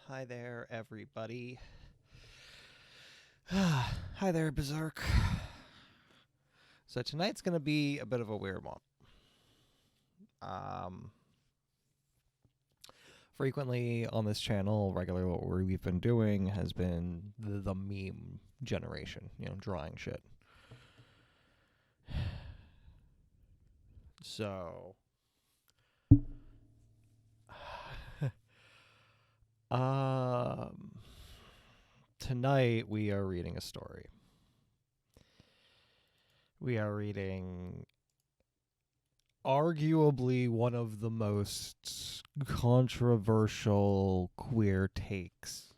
Hi there, everybody. Hi there, Berserk. So tonight's going to be a bit of a weird one. Frequently on this channel, regularly what we've been doing has been the meme generation, drawing shit. So, tonight we are reading a story. We are reading arguably one of the most controversial queer takes,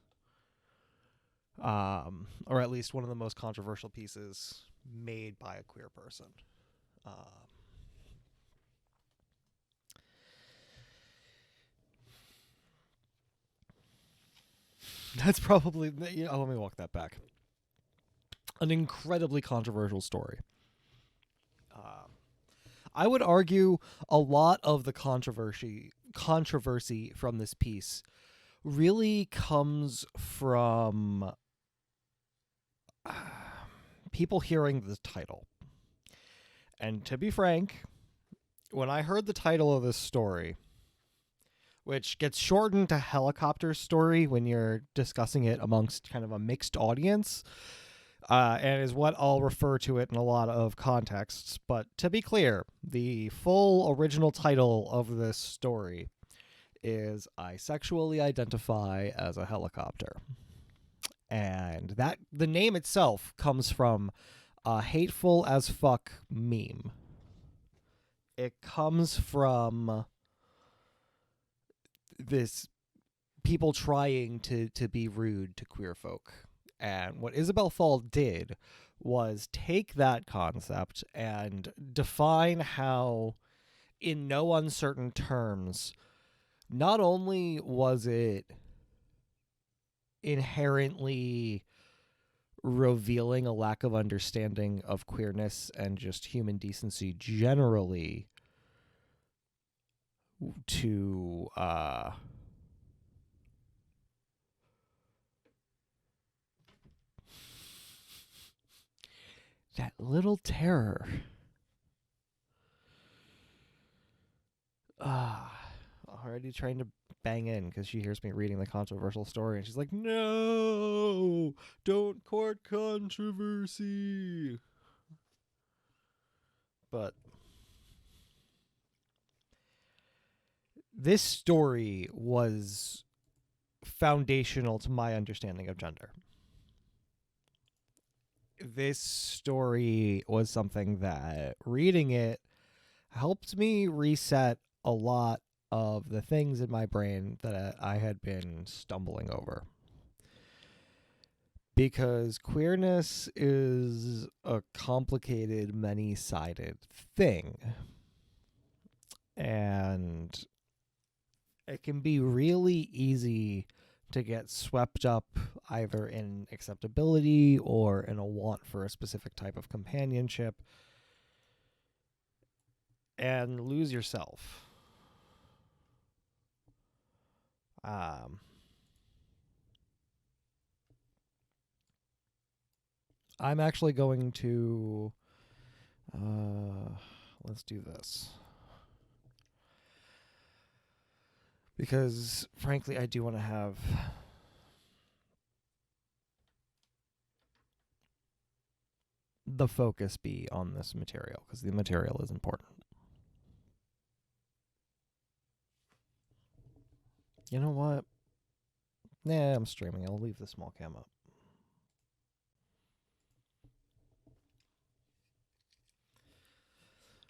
or at least one of the most controversial pieces made by a queer person. That's probably, let me walk that back. An incredibly controversial story. I would argue a lot of the controversy from this piece really comes from people hearing the title. And to be frank, when I heard the title of this story, which gets shortened to helicopter story when you're discussing it amongst kind of a mixed audience, and is what I'll refer to it in a lot of contexts. But to be clear, the full original title of this story is I Sexually Identify as a Helicopter. And that the name itself comes from a hateful as fuck meme. It comes from this people trying to be rude to queer folk. And what Isabel Fall did was take that concept and define how, in no uncertain terms, not only was it inherently revealing a lack of understanding of queerness and just human decency generally to that little terror. Already trying to bang in because she hears me reading the controversial story and she's like, no, don't court controversy. But this story was foundational to my understanding of gender. This story was something that reading it helped me reset a lot of the things in my brain that I had been stumbling over. Because queerness is a complicated, many-sided thing. And it can be really easy to get swept up either in acceptability or in a want for a specific type of companionship and lose yourself. I'm actually going to let's do this. Because, frankly, I do want to have the focus be on this material, because the material is important. You know what? Nah, I'm streaming. I'll leave the small cam up.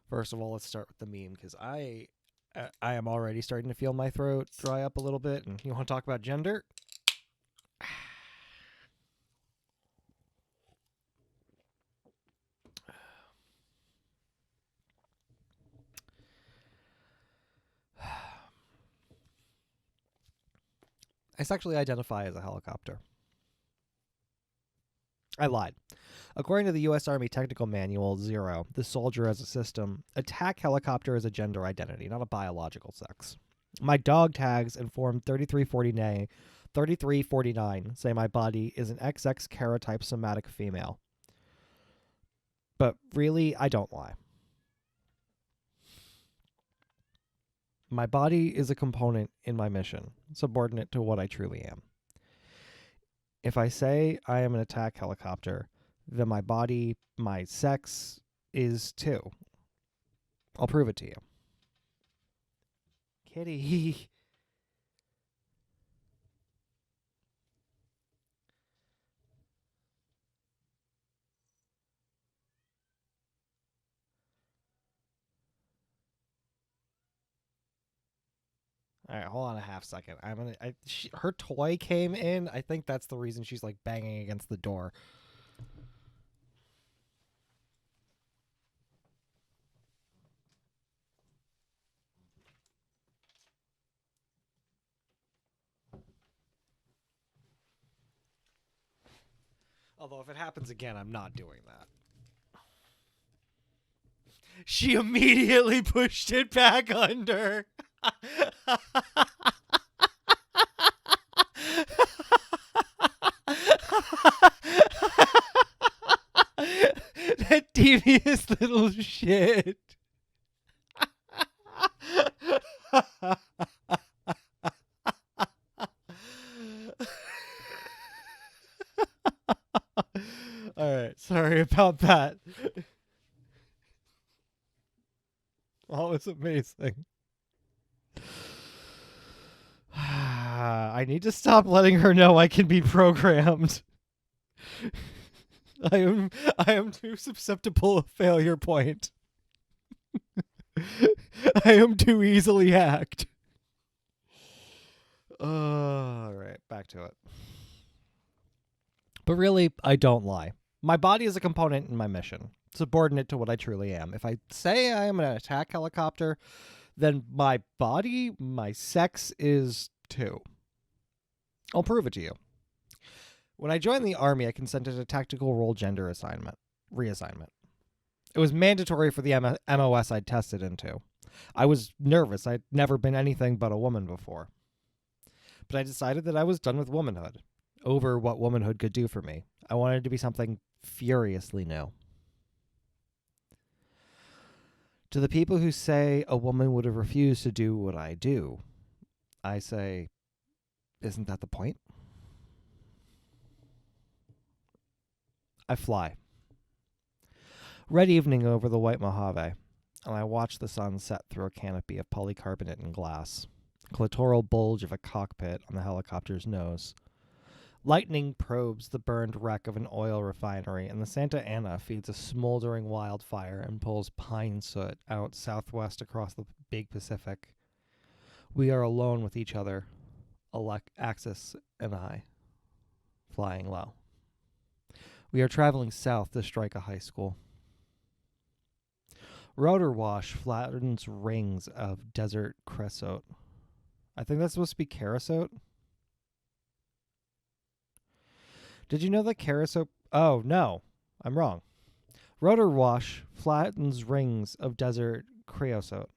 First of all, let's start with the meme, because I am already starting to feel my throat dry up a little bit. And you want to talk about gender? I sexually identify as a helicopter. I lied. According to the U.S. Army Technical Manual 0, the soldier as a system, attack helicopter is a gender identity, not a biological sex. My dog tags in Form 3349 3349 say my body is an XX karyotype somatic female. But really, I don't lie. My body is a component in my mission, subordinate to what I truly am. If I say I am an attack helicopter, then my body, my sex, is too. I'll prove it to you. Kitty. All right, hold on a half second. Her toy came in. I think that's the reason she's like banging against the door. Although if it happens again, I'm not doing that. She immediately pushed it back under. That devious little shit. All right, sorry about that. Oh, it's amazing. I need to stop letting her know I can be programmed. I am too susceptible of failure point. I am too easily hacked. All right, back to it. But really, I don't lie. My body is a component in my mission, subordinate to what I truly am. If I say I am an attack helicopter, then my body, my sex is too. I'll prove it to you. When I joined the Army, I consented to tactical role gender reassignment. It was mandatory for the MOS I'd tested into. I was nervous. I'd never been anything but a woman before. But I decided that I was done with womanhood, over what womanhood could do for me. I wanted to be something furiously new. To the people who say a woman would have refused to do what I do, I say, isn't that the point? I fly. Red evening over the white Mojave, and I watch the sun set through a canopy of polycarbonate and glass, clitoral bulge of a cockpit on the helicopter's nose. Lightning probes the burned wreck of an oil refinery, and the Santa Ana feeds a smoldering wildfire and pulls pine soot out southwest across the big Pacific. We are alone with each other, Axis and I, flying low. We are traveling south to strike a high school. Rotor wash flattens rings of desert creosote. I think that's supposed to be creosote. Did you know that creosote... Oh, no. I'm wrong. Rotor wash flattens rings of desert creosote.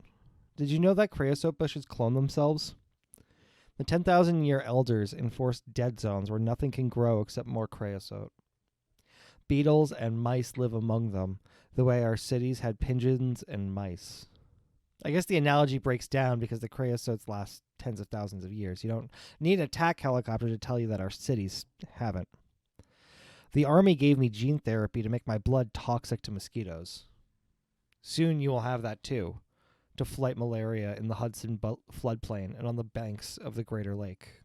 Did you know that creosote bushes clone themselves? The 10,000-year elders enforced dead zones where nothing can grow except more creosote. Beetles and mice live among them, the way our cities had pigeons and mice. I guess the analogy breaks down because the creosotes last tens of thousands of years. You don't need an attack helicopter to tell you that our cities haven't. The Army gave me gene therapy to make my blood toxic to mosquitoes. Soon you will have that too, to fight malaria in the Hudson floodplain and on the banks of the Greater Lake.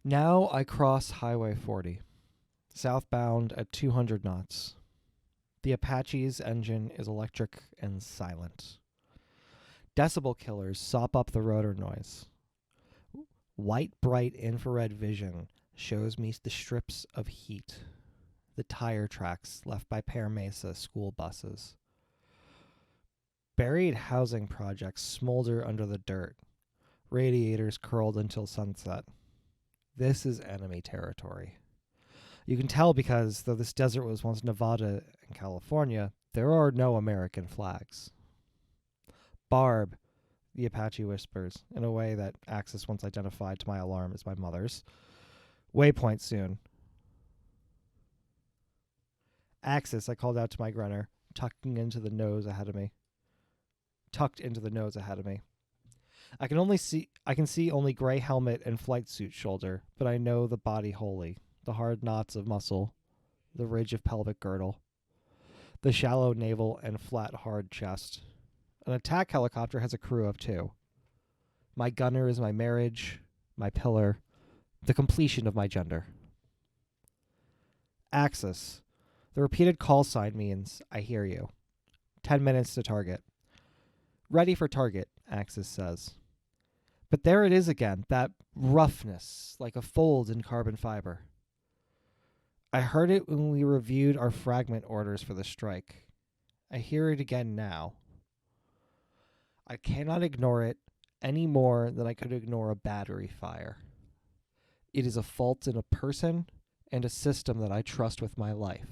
Now I cross Highway 40, southbound at 200 knots. The Apache's engine is electric and silent. Decibel killers sop up the rotor noise. White, bright infrared vision shows me the strips of heat, the tire tracks left by Pear Mesa school buses. Buried housing projects smolder under the dirt, radiators curled until sunset. This is enemy territory. You can tell because, though this desert was once Nevada and California, there are no American flags. Barb, the Apache whispers, in a way that Axis once identified to my alarm as my mother's. Waypoint soon. Axis, I called out to my grunner, tucked into the nose ahead of me. I can see only gray helmet and flight suit shoulder, but I know the body wholly, the hard knots of muscle, the ridge of pelvic girdle, the shallow navel and flat, hard chest. An attack helicopter has a crew of 2. My gunner is my marriage, my pillar, the completion of my gender. Axis. The repeated call sign means, I hear you. 10 minutes to target. Ready for target, Axis says. But there it is again, that roughness, like a fold in carbon fiber. I heard it when we reviewed our fragment orders for the strike. I hear it again now. I cannot ignore it any more than I could ignore a battery fire. It is a fault in a person and a system that I trust with my life.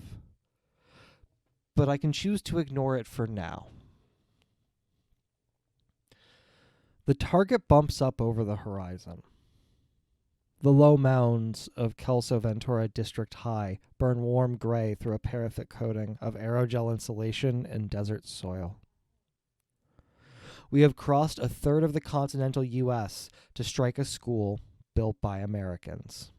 But I can choose to ignore it for now. The target bumps up over the horizon. The low mounds of Kelso Ventura District High burn warm gray through a paraffin coating of aerogel insulation and desert soil. We have crossed a third of the continental U.S. to strike a school built by Americans.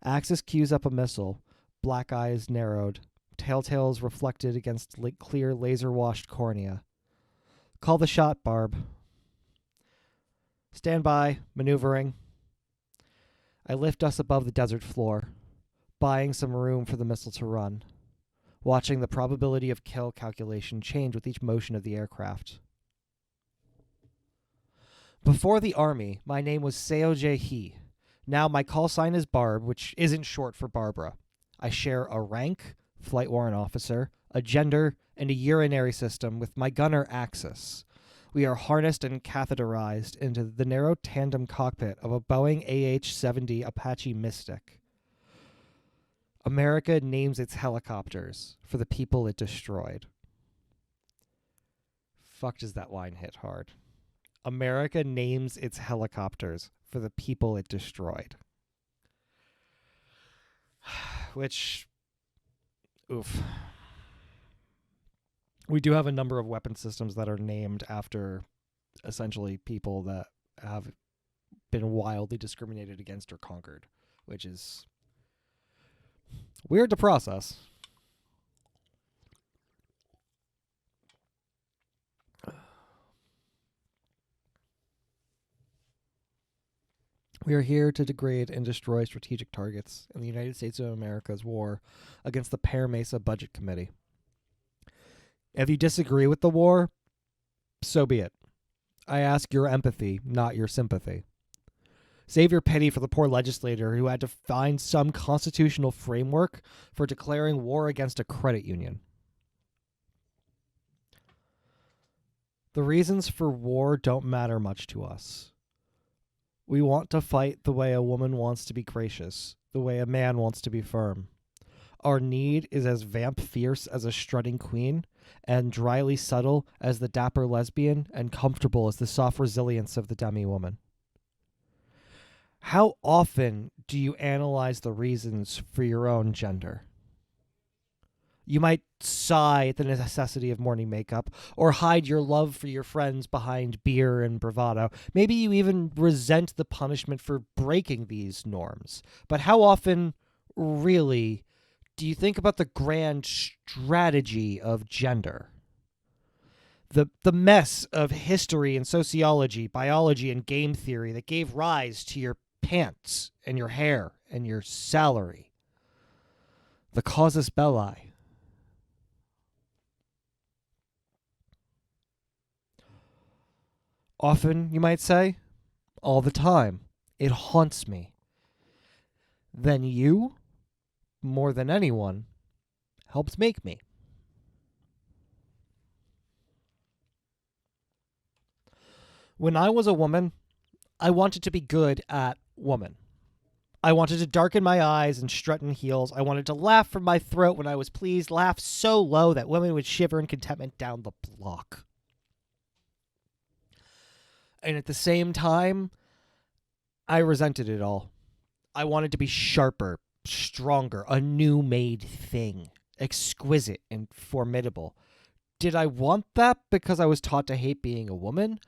Axis cues up a missile, black eyes narrowed, telltales reflected against clear laser-washed cornea. Call the shot, Barb. Stand by, maneuvering. I lift us above the desert floor, buying some room for the missile to run, watching the probability of kill calculation change with each motion of the aircraft. Before the Army, my name was Seojae Hee. Now my call sign is Barb, which isn't short for Barbara. I share a rank, flight warrant officer, a gender, and a urinary system with my gunner Axis. We are harnessed and catheterized into the narrow tandem cockpit of a Boeing AH-70 Apache Mystic. America names its helicopters for the people it destroyed. Fuck, does that line hit hard. America names its helicopters for the people it destroyed. Which, oof. We do have a number of weapon systems that are named after essentially people that have been wildly discriminated against or conquered, which is weird to process. We are here to degrade and destroy strategic targets in the United States of America's war against the Pear Mesa Budget Committee. If you disagree with the war, so be it. I ask your empathy, not your sympathy. Save your pity for the poor legislator who had to find some constitutional framework for declaring war against a credit union. The reasons for war don't matter much to us. We want to fight the way a woman wants to be gracious, the way a man wants to be firm. Our need is as vamp fierce as a strutting queen, and dryly subtle as the dapper lesbian, and comfortable as the soft resilience of the demi-woman. How often do you analyze the reasons for your own gender? You might sigh at the necessity of morning makeup, or hide your love for your friends behind beer and bravado. Maybe you even resent the punishment for breaking these norms. But how often, really, do you think about the grand strategy of gender? The mess of history and sociology, biology and game theory that gave rise to your pants and your hair and your salary. The casus belli. Often, you might say, all the time. It haunts me. Then you, more than anyone, helped make me. When I was a woman, I wanted to be good at woman. I wanted to darken my eyes and strut in heels. I wanted to laugh from my throat when I was pleased, laugh so low that women would shiver in contentment down the block. And at the same time, I resented it all. I wanted to be sharper, stronger, a new made thing, exquisite and formidable. Did I want that because I was taught to hate being a woman?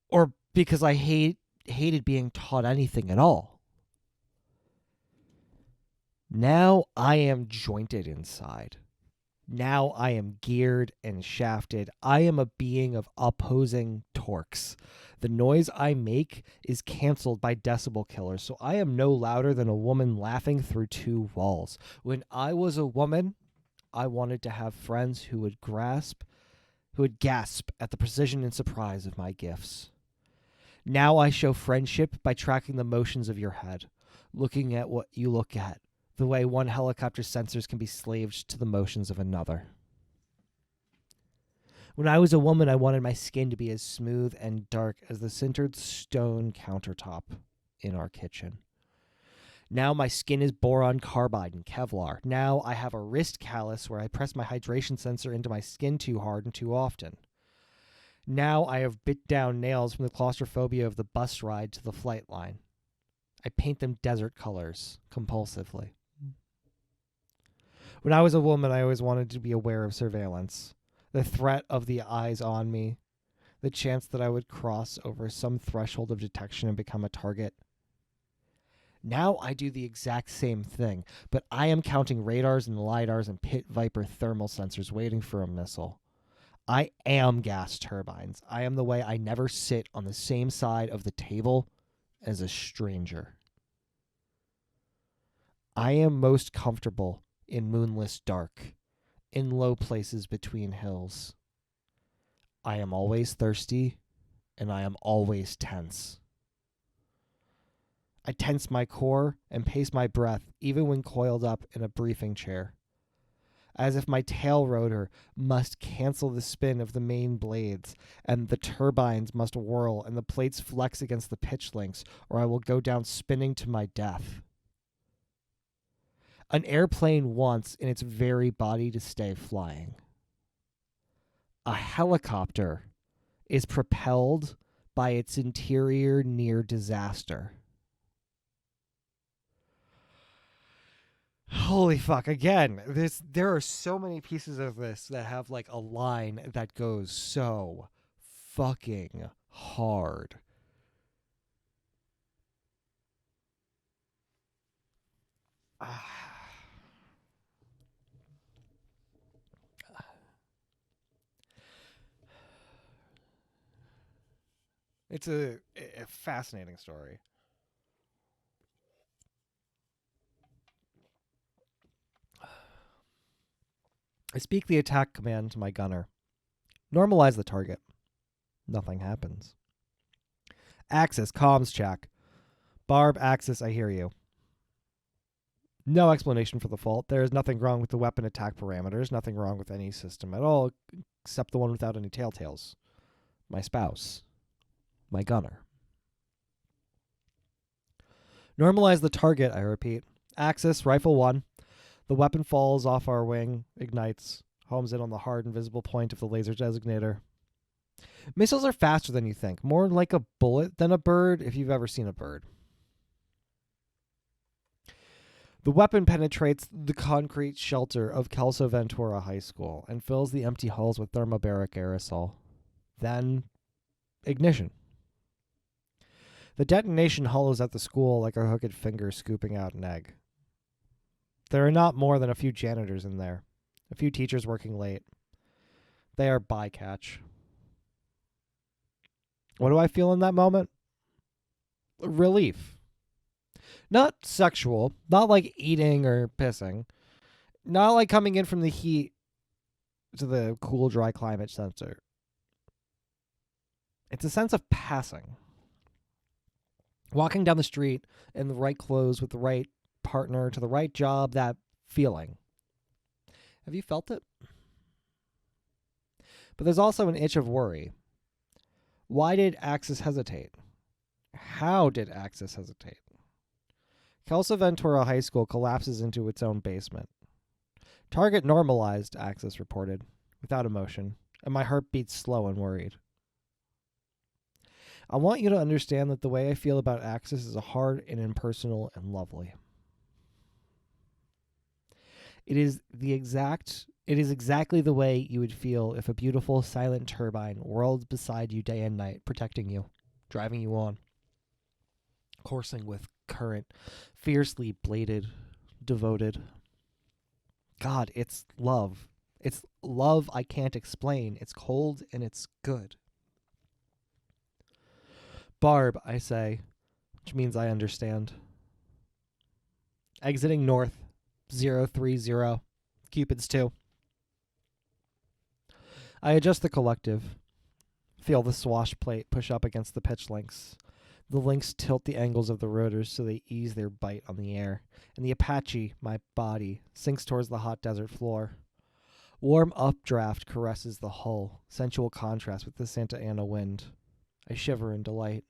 Or because I hated being taught anything at all? Now I am jointed inside. Now I am geared and shafted. I am a being of opposing torques. The noise I make is canceled by decibel killers, so I am no louder than a woman laughing through two walls. When I was a woman, I wanted to have friends who would gasp at the precision and surprise of my gifts. Now I show friendship by tracking the motions of your head, looking at what you look at, the way one helicopter's sensors can be slaved to the motions of another. When I was a woman, I wanted my skin to be as smooth and dark as the sintered stone countertop in our kitchen. Now my skin is boron carbide and Kevlar. Now I have a wrist callus where I press my hydration sensor into my skin too hard and too often. Now I have bit down nails from the claustrophobia of the bus ride to the flight line. I paint them desert colors compulsively. When I was a woman, I always wanted to be aware of surveillance, the threat of the eyes on me, the chance that I would cross over some threshold of detection and become a target. Now I do the exact same thing, but I am counting radars and lidars and pit viper thermal sensors waiting for a missile. I am gas turbines. I am the way I never sit on the same side of the table as a stranger. I am most comfortable in moonless dark, in low places between hills. I am always thirsty, and I am always tense. I tense my core and pace my breath even when coiled up in a briefing chair, as if my tail rotor must cancel the spin of the main blades, and the turbines must whirl and the plates flex against the pitch links, or I will go down spinning to my death. An airplane wants in its very body to stay flying. A helicopter is propelled by its interior near disaster. Holy fuck, again, there are so many pieces of this that have like a line that goes so fucking hard. It's a fascinating story. I speak the attack command to my gunner. Normalize the target. Nothing happens. Axis, comms check. Barb, Axis, I hear you. No explanation for the fault. There is nothing wrong with the weapon attack parameters, nothing wrong with any system at all, except the one without any telltales. My spouse. My gunner. Normalize the target, I repeat. Axis, rifle 1. The weapon falls off our wing, ignites, homes in on the hard and visible point of the laser designator. Missiles are faster than you think, more like a bullet than a bird if you've ever seen a bird. The weapon penetrates the concrete shelter of Kelso Ventura High School and fills the empty halls with thermobaric aerosol. Then, ignition. The detonation hollows out the school like a hooked finger scooping out an egg. There are not more than a few janitors in there, a few teachers working late. They are bycatch. What do I feel in that moment? Relief. Not sexual, not like eating or pissing, not like coming in from the heat to the cool, dry climate sensor. It's a sense of passing. Walking down the street in the right clothes with the right partner to the right job, that feeling. Have you felt it? But there's also an itch of worry. Why did Axis hesitate? How did Axis hesitate? Kelso Ventura High School collapses into its own basement. Target normalized, Axis reported, without emotion, and my heart beats slow and worried. I want you to understand that the way I feel about Axis is hard and impersonal and lovely. It is exactly the way you would feel if a beautiful silent turbine whirled beside you day and night, protecting you, driving you on, coursing with current, fiercely bladed, devoted. God, it's love. It's love I can't explain. It's cold and it's good. Barb, I say, which means I understand. Exiting north, 030, Cupid's 2. I adjust the collective. Feel the swash plate push up against the pitch links. The links tilt the angles of the rotors so they ease their bite on the air, and the Apache, my body, sinks towards the hot desert floor. Warm updraft caresses the hull, sensual contrast with the Santa Ana wind. I shiver in delight.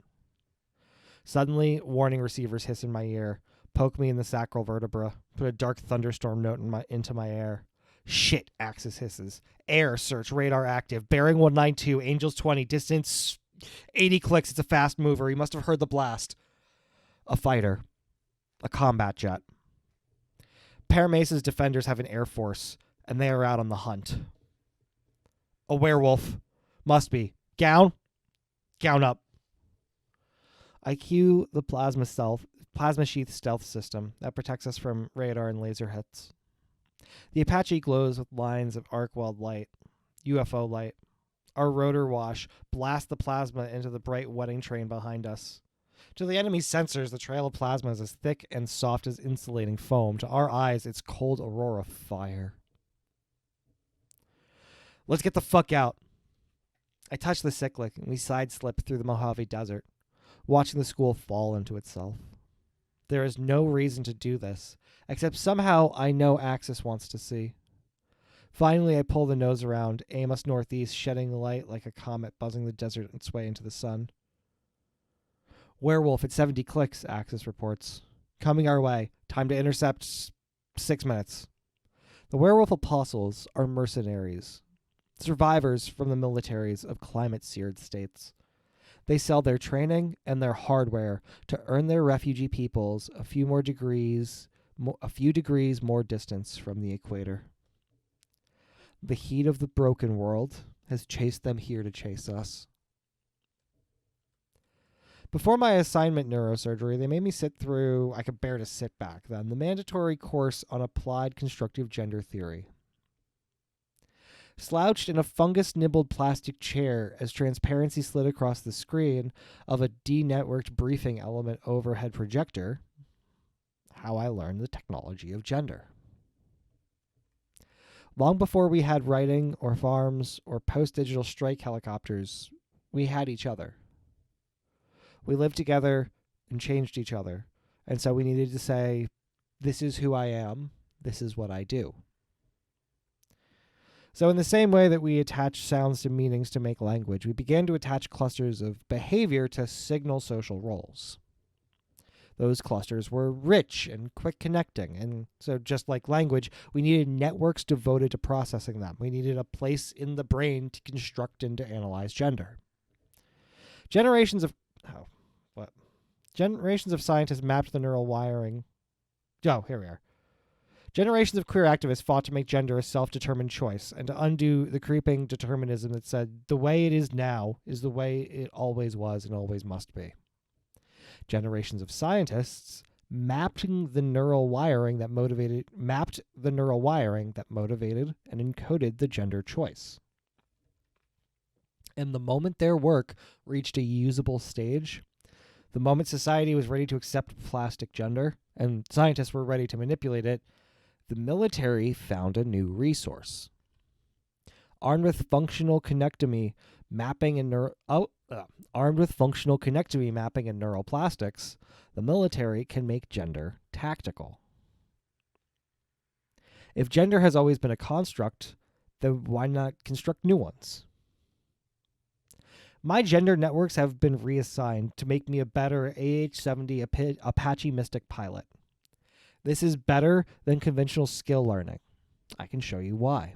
Suddenly, warning receivers hiss in my ear, poke me in the sacral vertebra, put a dark thunderstorm note into my air. Shit, Axis hisses. Air search, radar active, bearing 192, Angels 20, distance 80 clicks. It's a fast mover. He must have heard the blast. A fighter. A combat jet. Paramesa's defenders have an air force, and they are out on the hunt. A werewolf. Must be. Gown? Gown up. I cue the plasma sheath stealth system that protects us from radar and laser hits. The Apache glows with lines of arc-weld light, UFO light. Our rotor wash blasts the plasma into the bright wedding train behind us. To the enemy's sensors, the trail of plasma is as thick and soft as insulating foam. To our eyes, it's cold aurora fire. Let's get the fuck out. I touch the cyclic, and we side-slip through the Mojave Desert, watching the school fall into itself. There is no reason to do this, except somehow I know Axis wants to see. Finally, I pull the nose around, aim us northeast, shedding light like a comet buzzing the desert its way into the sun. Werewolf at 70 clicks, Axis reports. Coming our way. Time to intercept 6 minutes. The werewolf apostles are mercenaries, survivors from the militaries of climate-seared states. They sell their training and their hardware to earn their refugee peoples a few degrees more distance from the equator. The heat of the broken world has chased them here to chase us. Before my assignment neurosurgery, they made me sit through, I could bear to sit back then, the mandatory course on applied constructive gender theory. Slouched in a fungus-nibbled plastic chair as transparency slid across the screen of a de-networked briefing element overhead projector, how I learned the technology of gender. Long before we had writing or farms or post-digital strike helicopters, we had each other. We lived together and changed each other, and so we needed to say, this is who I am, this is what I do. So in the same way that we attach sounds to meanings to make language, we began to attach clusters of behavior to signal social roles. Those clusters were rich and quick connecting, and so just like language, we needed networks devoted to processing them. We needed a place in the brain to construct and to analyze gender. Generations of scientists mapped the neural wiring. Oh, here we are. Generations of queer activists fought to make gender a self-determined choice and to undo the creeping determinism that said the way it is now is the way it always was and always must be. Generations of scientists mapped the neural wiring that motivated and encoded the gender choice. And the moment their work reached a usable stage, the moment society was ready to accept plastic gender and scientists were ready to manipulate it, the military found a new resource. Armed with functional connectomy mapping and neuroplastics, the military can make gender tactical. If gender has always been a construct, then why not construct new ones? My gender networks have been reassigned to make me a better AH-70 Apache Mystic pilot. This is better than conventional skill learning. I can show you why.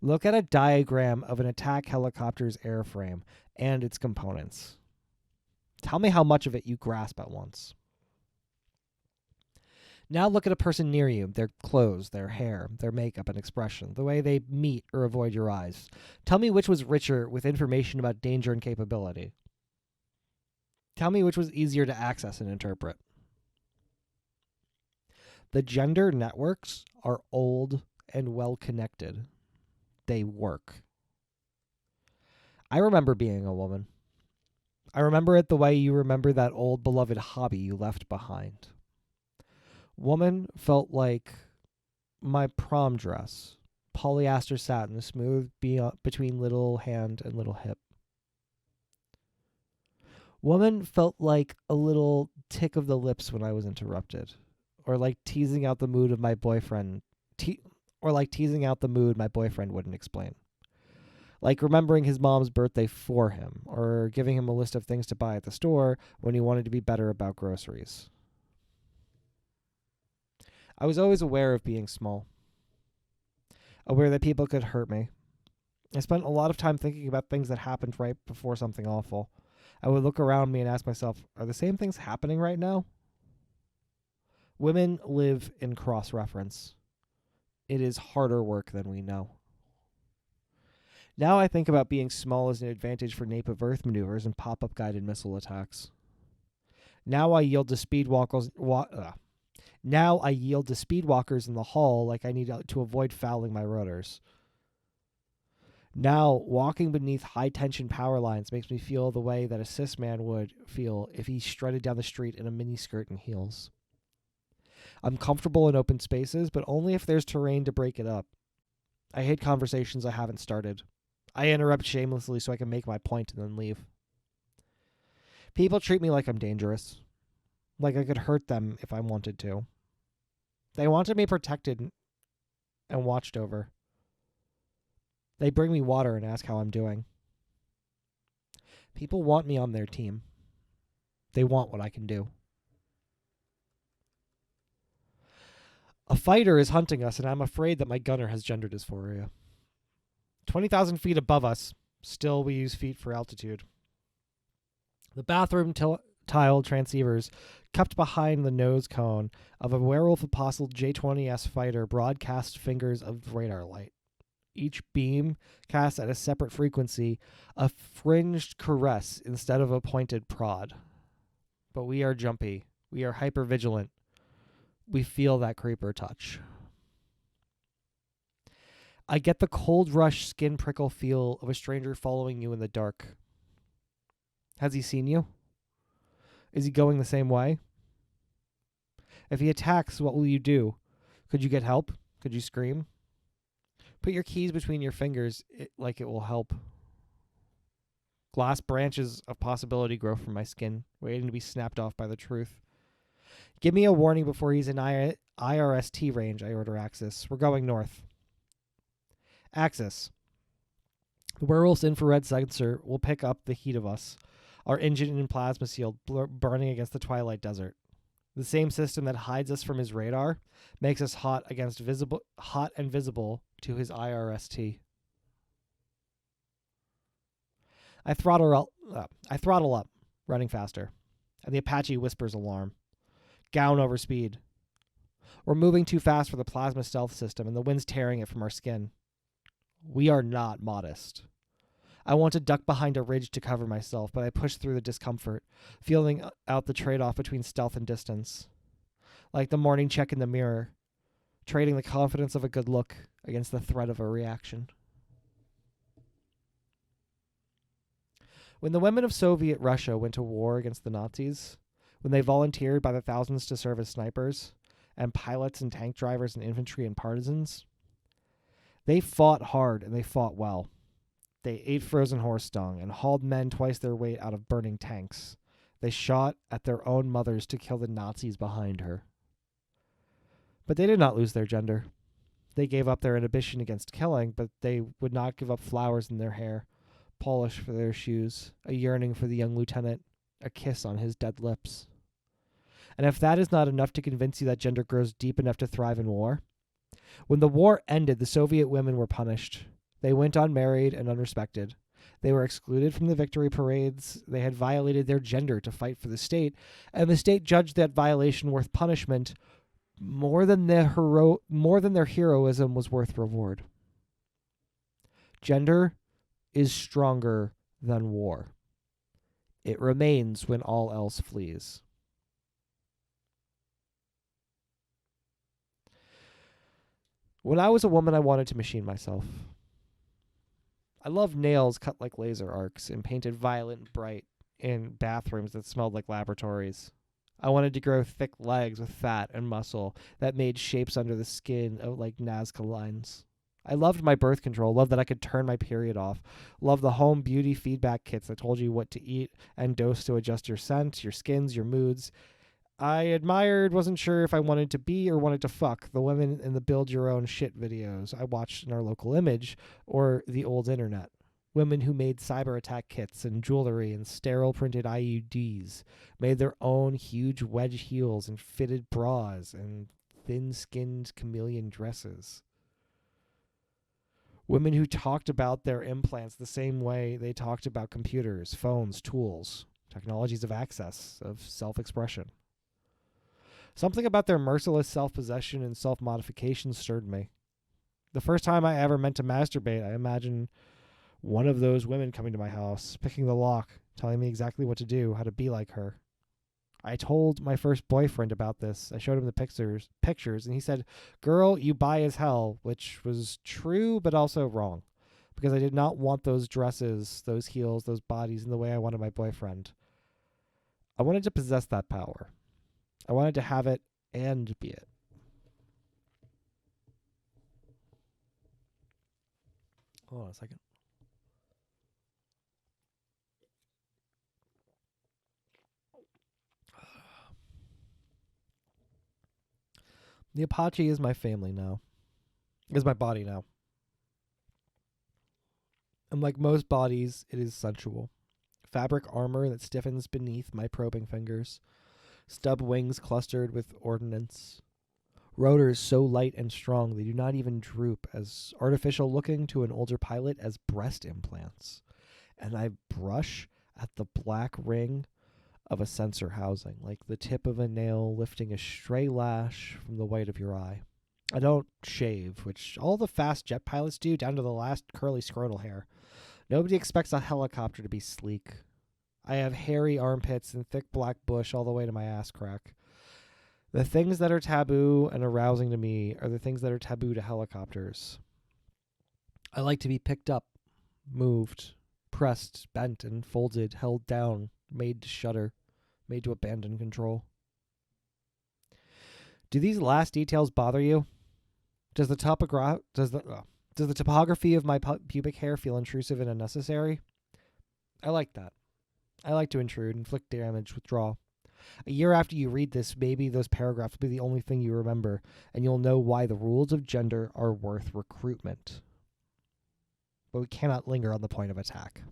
Look at a diagram of an attack helicopter's airframe and its components. Tell me how much of it you grasp at once. Now look at a person near you, their clothes, their hair, their makeup and expression, the way they meet or avoid your eyes. Tell me which was richer with information about danger and capability. Tell me which was easier to access and interpret. The gender networks are old and well connected. They work. I remember being a woman. I remember it the way you remember that old beloved hobby you left behind. Woman felt like my prom dress, polyester satin, smooth between little hand and little hip. Woman felt like a little tick of the lips when I was interrupted, or like teasing out the mood of my boyfriend, teasing out the mood my boyfriend wouldn't explain. Like remembering his mom's birthday for him, or giving him a list of things to buy at the store when he wanted to be better about groceries. I was always aware of being small, aware that people could hurt me. I spent a lot of time thinking about things that happened right before something awful. I would look around me and ask myself, are the same things happening right now? Women live in cross-reference. It is harder work than we know. Now I think about being small as an advantage for nape of Earth maneuvers and pop-up guided missile attacks. Now I yield to speedwalkers in the hall like I need to avoid fouling my rotors. Now, walking beneath high-tension power lines makes me feel the way that a cis man would feel if he strutted down the street in a miniskirt and heels. I'm comfortable in open spaces, but only if there's terrain to break it up. I hate conversations I haven't started. I interrupt shamelessly so I can make my point and then leave. People treat me like I'm dangerous, like I could hurt them if I wanted to. They wanted me protected and watched over. They bring me water and ask how I'm doing. People want me on their team. They want what I can do. A fighter is hunting us, and I'm afraid that my gunner has gender dysphoria. 20,000 feet above us, still we use feet for altitude. The bathroom tiled transceivers cupped behind the nose cone of a werewolf apostle J-20S fighter broadcast fingers of radar light. Each beam cast at a separate frequency, a fringed caress instead of a pointed prod. But we are jumpy. We are hypervigilant. We feel that creeper touch. I get the cold rush skin prickle feel of a stranger following you in the dark. Has he seen you? Is he going the same way? If he attacks, what will you do? Could you get help? Could you scream? Put your keys between your fingers like it will help. Glass branches of possibility grow from my skin, waiting to be snapped off by the truth. Give me a warning before he's in IRST range, I order Axis. We're going north. Axis. The werewolf's infrared sensor will pick up the heat of us, our engine and plasma shield burning against the twilight desert. The same system that hides us from his radar makes us hot and visible to his IRST. I throttle up, running faster, and the Apache whispers alarm. Gown over speed. We're moving too fast for the plasma stealth system, and the wind's tearing it from our skin. We are not modest. I want to duck behind a ridge to cover myself, but I push through the discomfort, feeling out the trade-off between stealth and distance. Like the morning check in the mirror, trading the confidence of a good look against the threat of a reaction. When the women of Soviet Russia went to war against the Nazis, when they volunteered by the thousands to serve as snipers, and pilots and tank drivers and infantry and partisans, they fought hard and they fought well. They ate frozen horse dung and hauled men twice their weight out of burning tanks. They shot at their own mothers to kill the Nazis behind her. But they did not lose their gender. They gave up their inhibition against killing, but they would not give up flowers in their hair, polish for their shoes, a yearning for the young lieutenant, a kiss on his dead lips. And if that is not enough to convince you that gender grows deep enough to thrive in war, when the war ended, the Soviet women were punished. They went unmarried and unrespected. They were excluded from the victory parades. They had violated their gender to fight for the state, and the state judged that violation worth punishment more than their heroism was worth reward. Gender is stronger than war. It remains when all else flees. When I was a woman, I wanted to machine myself. I loved nails cut like laser arcs and painted violet and bright in bathrooms that smelled like laboratories. I wanted to grow thick legs with fat and muscle that made shapes under the skin of like Nazca lines. I loved my birth control, loved that I could turn my period off, loved the home beauty feedback kits that told you what to eat and dose to adjust your scent, your skins, your moods. I admired, wasn't sure if I wanted to be or wanted to fuck the women in the build your own shit videos I watched in our local Image or the old internet. Women who made cyber attack kits and jewelry and sterile printed IUDs, made their own huge wedge heels and fitted bras and thin-skinned chameleon dresses. Women who talked about their implants the same way they talked about computers, phones, tools, technologies of access, of self-expression. Something about their merciless self-possession and self-modification stirred me. The first time I ever meant to masturbate, I imagined one of those women coming to my house, picking the lock, telling me exactly what to do, how to be like her. I told my first boyfriend about this. I showed him the pictures, and he said, "Girl, you bi as hell," which was true but also wrong, because I did not want those dresses, those heels, those bodies in the way I wanted my boyfriend. I wanted to possess that power. I wanted to have it and be it. Hold on a second. The Apache is my family now. Is my body now. And like most bodies, it is sensual. Fabric armor that stiffens beneath my probing fingers. Stub wings clustered with ordnance. Rotors so light and strong they do not even droop, as artificial looking to an older pilot as breast implants. And I brush at the black ring of a sensor housing, like the tip of a nail lifting a stray lash from the white of your eye. I don't shave, which all the fast jet pilots do, down to the last curly scrotal hair. Nobody expects a helicopter to be sleek. I have hairy armpits and thick black bush all the way to my ass crack. The things that are taboo and arousing to me are the things that are taboo to helicopters. I like to be picked up, moved, pressed, bent, and folded, held down, made to shudder, made to abandon control. Do these last details bother you? Does the topography of my pubic hair feel intrusive and unnecessary? I like that. I like to intrude, inflict damage, withdraw. A year after you read this, maybe those paragraphs will be the only thing you remember, and you'll know why the rules of gender are worth recruitment. But we cannot linger on the point of attack.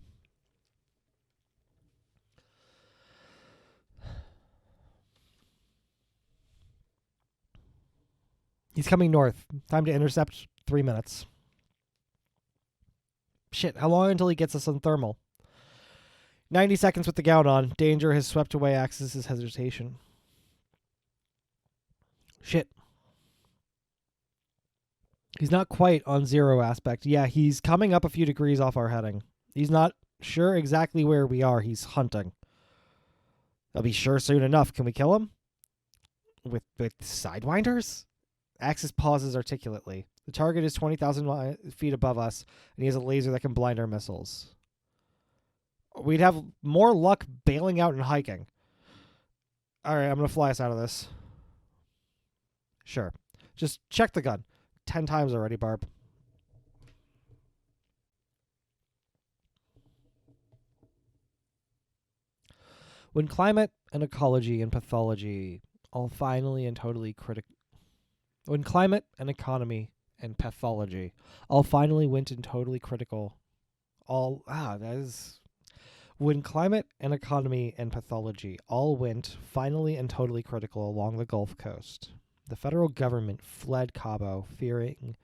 He's coming north. Time to intercept. 3 minutes. Shit, how long until he gets us on thermal? 90 seconds with the gown on. Danger has swept away Axis's hesitation. Shit. He's not quite on zero aspect. Yeah, he's coming up a few degrees off our heading. He's not sure exactly where we are. He's hunting. I'll be sure soon enough. Can we kill him? With sidewinders? Axis pauses articulately. The target is 20,000 feet above us, and he has a laser that can blind our missiles. We'd have more luck bailing out and hiking. All right, I'm going to fly us out of this. Sure. Just check the gun. 10 times already, Barb. When climate and ecology and pathology all finally and totally When climate and economy and pathology all finally went in totally critical When climate and economy and pathology all went finally and totally critical along the Gulf Coast, the federal government fled Cabo fever and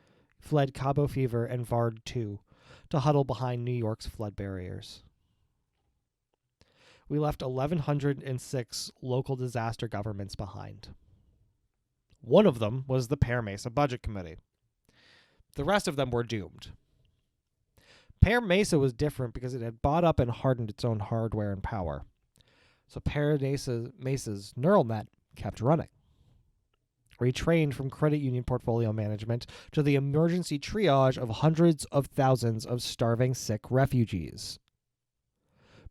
VARD II, to huddle behind New York's flood barriers. We left 1,106 local disaster governments behind. One of them was the Pear Mesa Budget Committee. The rest of them were doomed. Pear Mesa was different because it had bought up and hardened its own hardware and power. So Pear Mesa's neural net kept running. Retrained from credit union portfolio management to the emergency triage of hundreds of thousands of starving, sick refugees.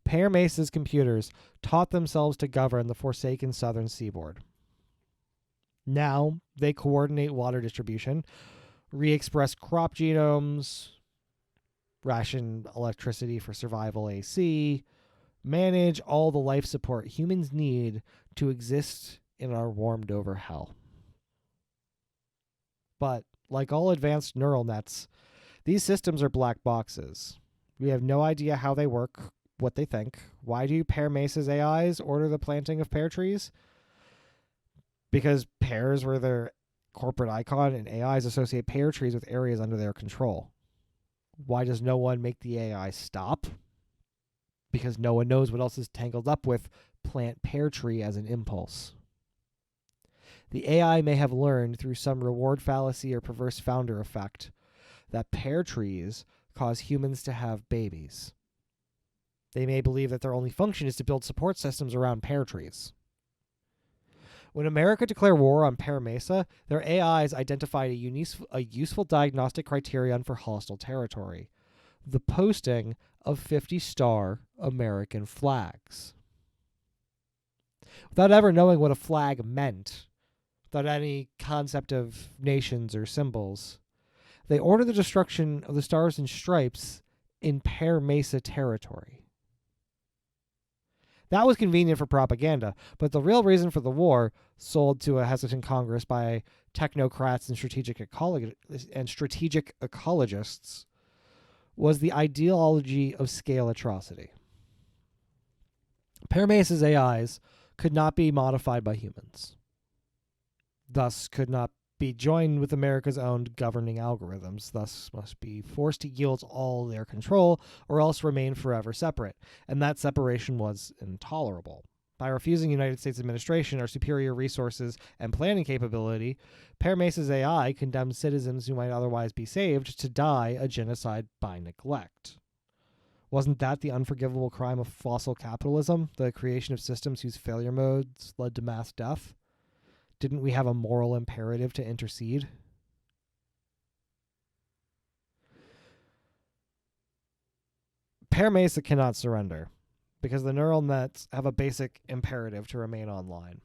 Pear Mesa's computers taught themselves to govern the forsaken southern seaboard. Now they coordinate water distribution, re-express crop genomes, ration electricity for survival AC, manage all the life support humans need to exist in our warmed over hell. But like all advanced neural nets, these systems are black boxes. We have no idea how they work, what they think. Why do Pear Mesa's AIs order the planting of pear trees? Because pears were their corporate icon and AIs associate pear trees with areas under their control. Why does no one make the AI stop? Because no one knows what else is tangled up with plant pear tree as an impulse. The AI may have learned through some reward fallacy or perverse founder effect that pear trees cause humans to have babies. They may believe that their only function is to build support systems around pear trees. When America declared war on Pear Mesa, their AIs identified a useful diagnostic criterion for hostile territory: the posting of 50-star American flags. Without ever knowing what a flag meant, without any concept of nations or symbols, they ordered the destruction of the Stars and Stripes in Pear Mesa territory. That was convenient for propaganda, but the real reason for the war, sold to a hesitant Congress by technocrats and strategic ecologists, was the ideology of scale atrocity. Pear Mesa's AIs could not be modified by humans, thus could not be joined with America's own governing algorithms, thus must be forced to yield all their control or else remain forever separate, and that separation was intolerable. By refusing United States administration our superior resources and planning capability, Pear Mesa's AI condemned citizens who might otherwise be saved to die a genocide by neglect. Wasn't that the unforgivable crime of fossil capitalism, the creation of systems whose failure modes led to mass death? Didn't we have a moral imperative to intercede? Pear Mesa cannot surrender because the neural nets have a basic imperative to remain online.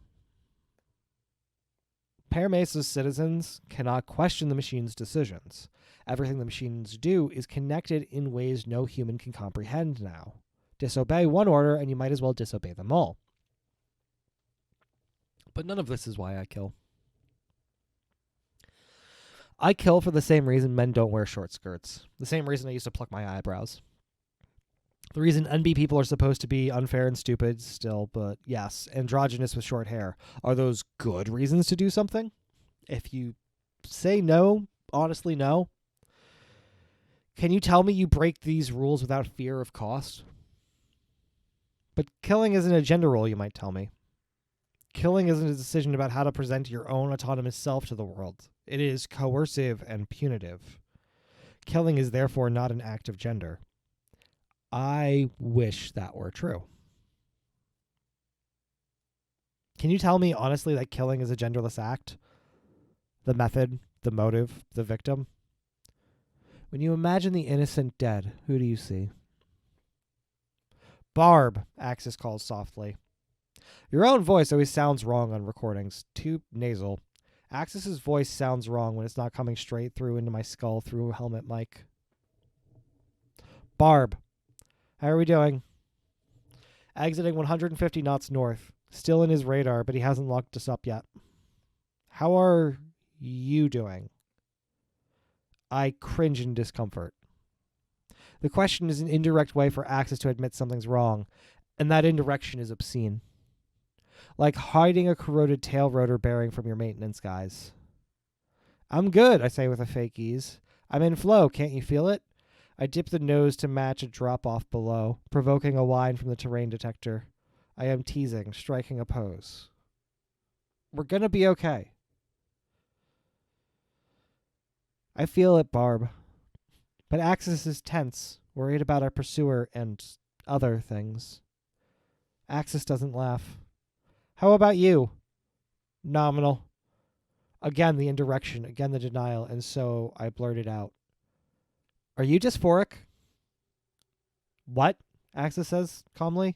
Pear Mesa's citizens cannot question the machine's decisions. Everything the machines do is connected in ways no human can comprehend now. Disobey one order and you might as well disobey them all. But none of this is why I kill. I kill for the same reason men don't wear short skirts. The same reason I used to pluck my eyebrows. The reason NB people are supposed to be unfair and stupid still, but yes, androgynous with short hair. Are those good reasons to do something? If you say no, honestly no, can you tell me you break these rules without fear of cost? But killing isn't a gender role, you might tell me. Killing isn't a decision about how to present your own autonomous self to the world. It is coercive and punitive. Killing is therefore not an act of gender. I wish that were true. Can you tell me honestly that killing is a genderless act? The method, the motive, the victim? When you imagine the innocent dead, who do you see? Barb, Axis calls softly. Your own voice always sounds wrong on recordings, too nasal. Axis's voice sounds wrong when it's not coming straight through into my skull through a helmet mic. Barb, how are we doing? Exiting 150 knots north. Still in his radar, but he hasn't locked us up yet. How are you doing? I cringe in discomfort. The question is an indirect way for Axis to admit something's wrong, and that indirection is obscene. Like hiding a corroded tail rotor bearing from your maintenance guys. I'm good, I say with a fake ease. I'm in flow, can't you feel it? I dip the nose to match a drop-off below, provoking a whine from the terrain detector. I am teasing, striking a pose. We're gonna be okay. I feel it, Barb. But Axis is tense, worried about our pursuer and other things. Axis doesn't laugh. How about you? Nominal. Again, the indirection, again, the denial, and so I blurted out. Are you dysphoric? What? Axis says calmly.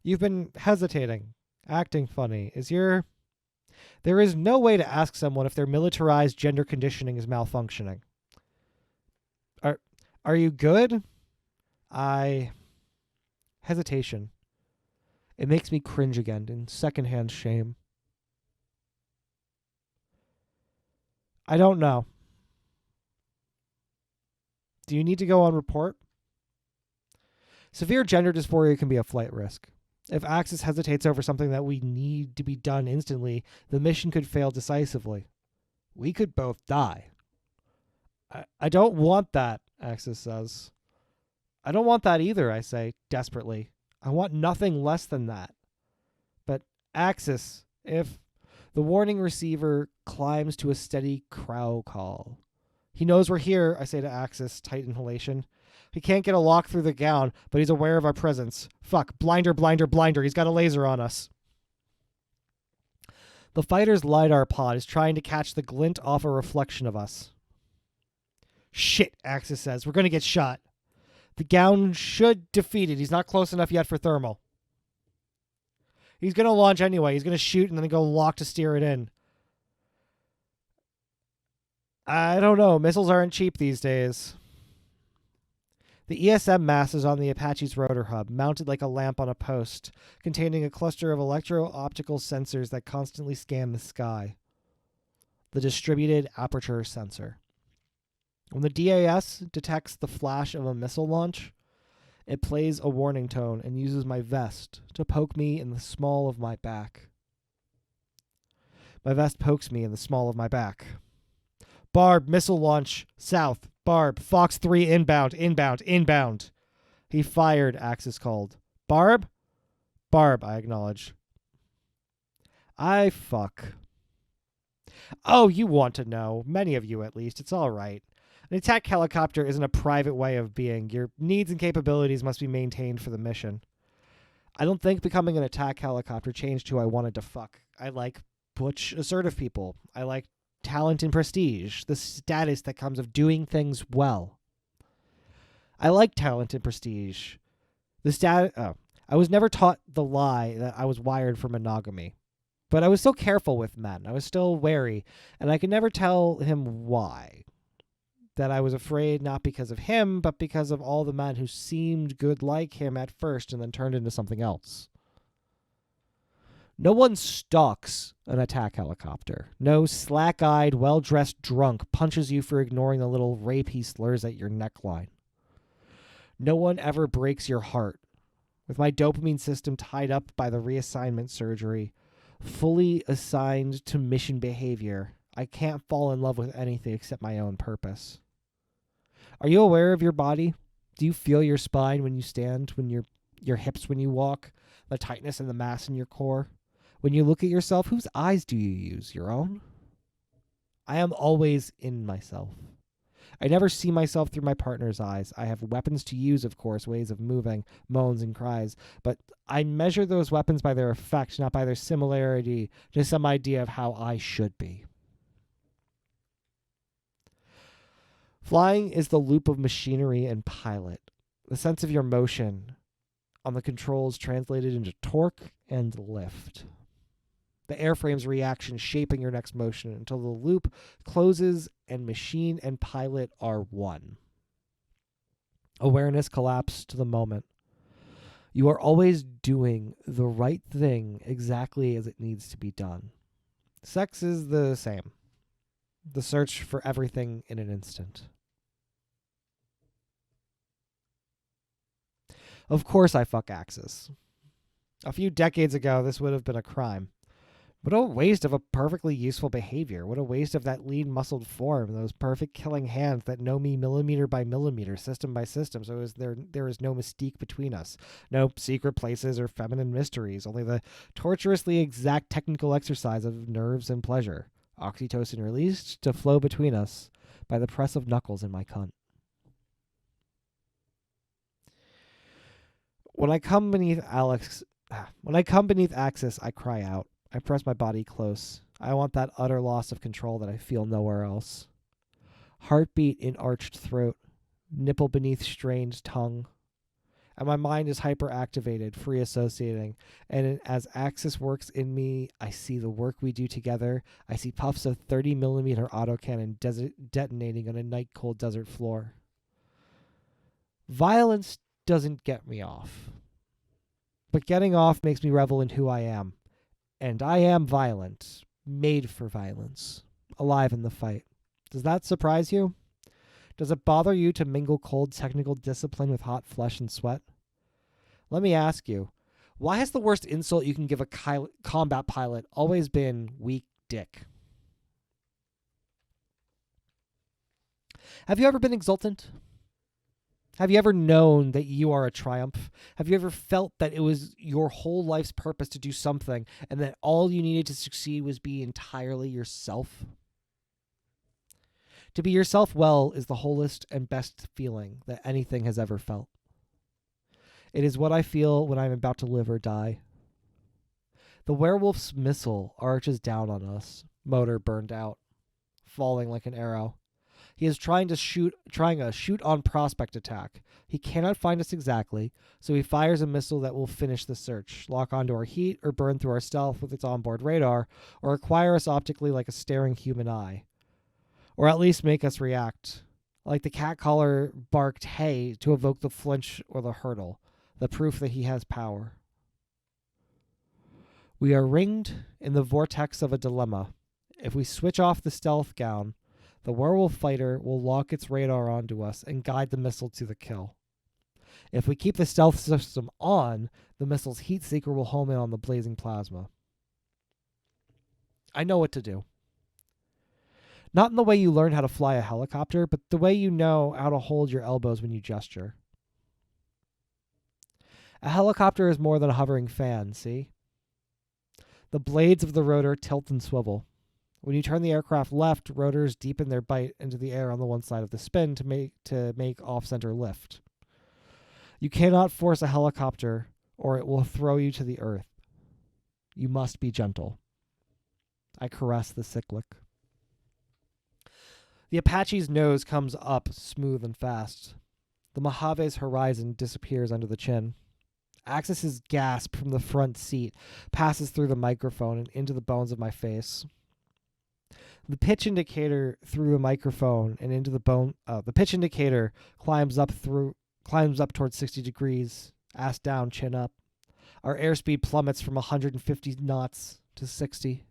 You've been hesitating, acting funny. There is no way to ask someone if their militarized gender conditioning is malfunctioning. Are you good? Hesitation. It makes me cringe again in secondhand shame. I don't know. Do you need to go on report? Severe gender dysphoria can be a flight risk. If Axis hesitates over something that we need to be done instantly, the mission could fail decisively. We could both die. I don't want that, Axis says. I don't want that either, I say, desperately. I want nothing less than that. But Axis, if the warning receiver climbs to a steady crow call. He knows we're here, I say to Axis, tight inhalation. He can't get a lock through the gown, but he's aware of our presence. Fuck, blinder, blinder, blinder. He's got a laser on us. The fighter's LiDAR pod is trying to catch the glint off a reflection of us. Shit, Axis says. We're going to get shot. The gown should defeat it. He's not close enough yet for thermal. He's going to launch anyway. He's going to shoot and then go lock to steer it in. I don't know. Missiles aren't cheap these days. The ESM mast is on the Apache's rotor hub, mounted like a lamp on a post, containing a cluster of electro-optical sensors that constantly scan the sky. The distributed aperture sensor. When the DAS detects the flash of a missile launch, it plays a warning tone and uses my vest to poke me in the small of my back. My vest pokes me in the small of my back. Barb, missile launch, south. Barb, Fox 3 inbound, inbound, inbound. He fired, Axis called. Barb? Barb, I acknowledge. I fuck. Oh, you want to know. Many of you, at least. It's all right. An attack helicopter isn't a private way of being. Your needs and capabilities must be maintained for the mission. I don't think becoming an attack helicopter changed who I wanted to fuck. I like butch, assertive people. I like talent and prestige, the status that comes of doing things well. I like talent and prestige. I was never taught the lie that I was wired for monogamy. But I was still careful with men. I was still wary, and I could never tell him why. That I was afraid not because of him, but because of all the men who seemed good like him at first and then turned into something else. No one stalks an attack helicopter. No slack-eyed, well-dressed drunk punches you for ignoring the little rape he slurs at your neckline. No one ever breaks your heart. With my dopamine system tied up by the reassignment surgery, fully assigned to mission behavior, I can't fall in love with anything except my own purpose. Are you aware of your body? Do you feel your spine when you stand, when your hips when you walk, the tightness and the mass in your core? When you look at yourself, whose eyes do you use? Your own? I am always in myself. I never see myself through my partner's eyes. I have weapons to use, of course, ways of moving, moans and cries, but I measure those weapons by their effect, not by their similarity to some idea of how I should be. Flying is the loop of machinery and pilot, the sense of your motion on the controls translated into torque and lift. The airframe's reaction shaping your next motion until the loop closes and machine and pilot are one. Awareness collapsed to the moment. You are always doing the right thing exactly as it needs to be done. Sex is the same. The search for everything in an instant. Of course I fuck Axis. A few decades ago, this would have been a crime. What a waste of a perfectly useful behavior. What a waste of that lean muscled form, those perfect killing hands that know me millimeter by millimeter, system by system, so there is no mystique between us. No secret places or feminine mysteries, only the tortuously exact technical exercise of nerves and pleasure. Oxytocin released to flow between us by the press of knuckles in my cunt. When I come beneath Axis, I cry out. I press my body close. I want that utter loss of control that I feel nowhere else. Heartbeat in arched throat, nipple beneath strained tongue. And my mind is hyperactivated, free associating. And as Axis works in me, I see the work we do together. I see puffs of 30mm autocannon detonating on a night-cold desert floor. Violence doesn't get me off. But getting off makes me revel in who I am. And I am violent, made for violence, alive in the fight. Does that surprise you? Does it bother you to mingle cold technical discipline with hot flesh and sweat? Let me ask you, why has the worst insult you can give a combat pilot always been weak dick? Have you ever been exultant? Have you ever known that you are a triumph? Have you ever felt that it was your whole life's purpose to do something and that all you needed to succeed was be entirely yourself? To be yourself well is the wholest and best feeling that anything has ever felt. It is what I feel when I am about to live or die. The werewolf's missile arches down on us, motor burned out, falling like an arrow. He is trying a shoot-on prospect attack. He cannot find us exactly, so he fires a missile that will finish the search, lock onto our heat, or burn through our stealth with its onboard radar, or acquire us optically like a staring human eye. Or at least make us react, like the cat caller barked hey to evoke the flinch or the hurdle, the proof that he has power. We are ringed in the vortex of a dilemma. If we switch off the stealth gown, the werewolf fighter will lock its radar onto us and guide the missile to the kill. If we keep the stealth system on, the missile's heat seeker will home in on the blazing plasma. I know what to do. Not in the way you learn how to fly a helicopter, but the way you know how to hold your elbows when you gesture. A helicopter is more than a hovering fan, see? The blades of the rotor tilt and swivel. When you turn the aircraft left, rotors deepen their bite into the air on the one side of the spin to make off-center lift. You cannot force a helicopter, or it will throw you to the earth. You must be gentle. I caress the cyclic. The Apache's nose comes up smooth and fast. The Mojave's horizon disappears under the chin. Axis's gasp from the front seat passes through the microphone and into the bones of my face. The pitch indicator through the microphone and into the bone. The pitch indicator climbs up towards 60 degrees, ass down, chin up. Our airspeed plummets from 150 knots to 60.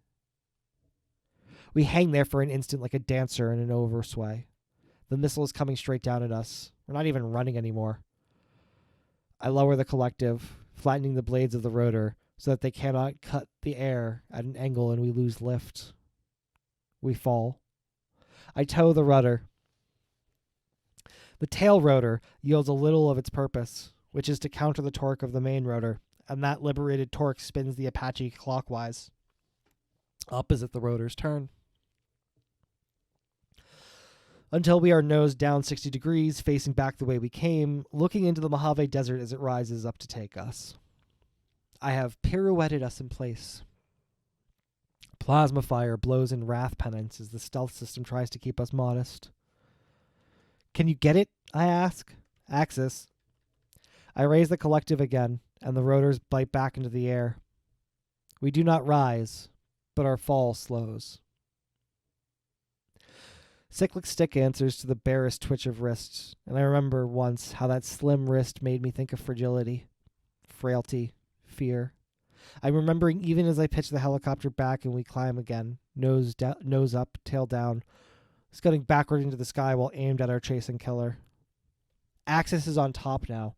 We hang there for an instant like a dancer in an oversway. The missile is coming straight down at us. We're not even running anymore. I lower the collective, flattening the blades of the rotor so that they cannot cut the air at an angle and we lose lift. We fall. I tow the rudder. The tail rotor yields a little of its purpose, which is to counter the torque of the main rotor, and that liberated torque spins the Apache clockwise, opposite the rotor's turn. Until we are nose down 60 degrees, facing back the way we came, looking into the Mojave Desert as it rises up to take us. I have pirouetted us in place. Plasma fire blows in wrath penance as the stealth system tries to keep us modest. Can you get it? I ask. Axis. I raise the collective again, and the rotors bite back into the air. We do not rise, but our fall slows. Cyclic stick answers to the barest twitch of wrists, and I remember once how that slim wrist made me think of fragility, frailty, fear. I'm remembering even as I pitch the helicopter back and we climb again, nose up, tail down, scudding backward into the sky while aimed at our chasing killer. Axis is on top now,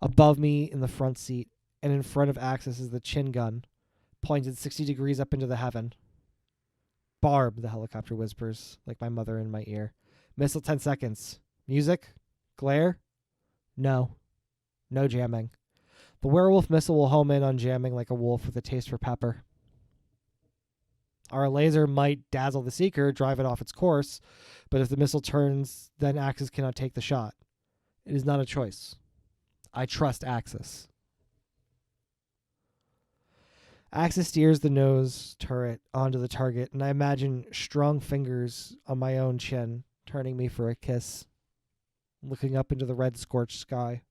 above me in the front seat, and in front of Axis is the chin gun, pointed 60 degrees up into the heaven. Barb, the helicopter whispers, like my mother in my ear. Missile 10 seconds. Music? Glare? No. No jamming. The werewolf missile will home in on jamming like a wolf with a taste for pepper. Our laser might dazzle the seeker, drive it off its course, but if the missile turns, then Axis cannot take the shot. It is not a choice. I trust Axis. Axis steers the nose turret onto the target, and I imagine strong fingers on my own chin, turning me for a kiss, looking up into the red scorched sky.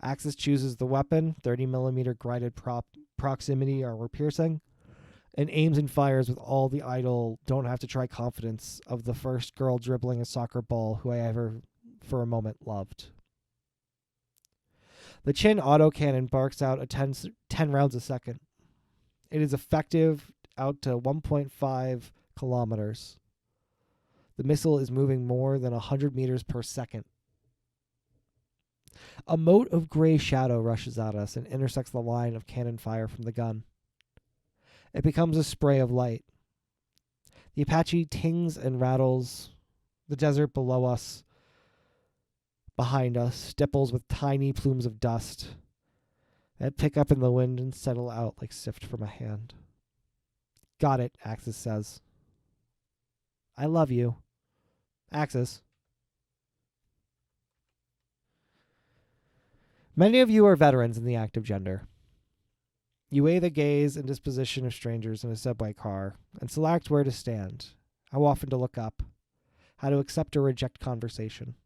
Axis chooses the weapon, 30mm guided proximity armor piercing, and aims and fires with all the idle, don't have to try confidence of the first girl dribbling a soccer ball who I ever, for a moment, loved. The chin autocannon barks out 10 rounds a second. It is effective out to 1.5 kilometers. The missile is moving more than 100 meters per second. A mote of gray shadow rushes at us and intersects the line of cannon fire from the gun. It becomes a spray of light. The Apache tings and rattles. The desert below us, behind us, stipples with tiny plumes of dust that pick up in the wind and settle out like sift from a hand. Got it, Axis says. I love you. Axis. Many of you are veterans in the active gender. You weigh the gaze and disposition of strangers in a subway car and select where to stand, how often to look up, how to accept or reject conversation.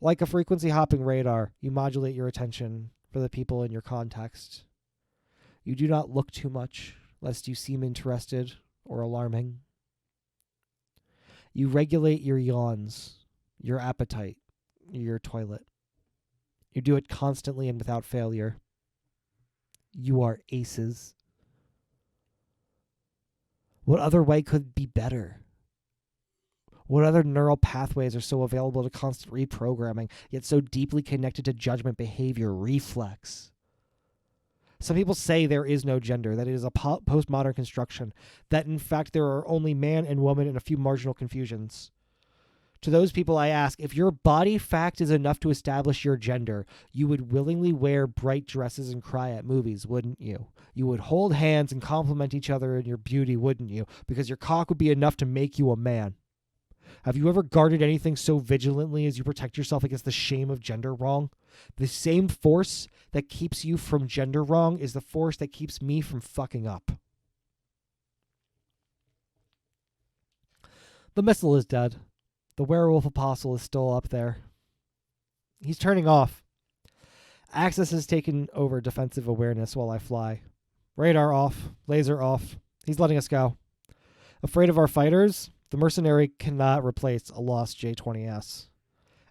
Like a frequency-hopping radar, you modulate your attention for the people in your context. You do not look too much, lest you seem interested or alarming. You regulate your yawns, your appetite, your toilet. You do it constantly and without failure. You are aces. What other way could be better? What other neural pathways are so available to constant reprogramming, yet so deeply connected to judgment, behavior, reflex? Some people say there is no gender, that it is a postmodern construction, that in fact there are only man and woman and a few marginal confusions. To those people I ask, if your body fact is enough to establish your gender, you would willingly wear bright dresses and cry at movies, wouldn't you? You would hold hands and compliment each other in your beauty, wouldn't you? Because your cock would be enough to make you a man. Have you ever guarded anything so vigilantly as you protect yourself against the shame of gender wrong? The same force that keeps you from gender wrong is the force that keeps me from fucking up. The missile is dead. The werewolf apostle is still up there. He's turning off. Axis has taken over defensive awareness while I fly. Radar off. Laser off. He's letting us go. Afraid of our fighters? The mercenary cannot replace a lost J-20S.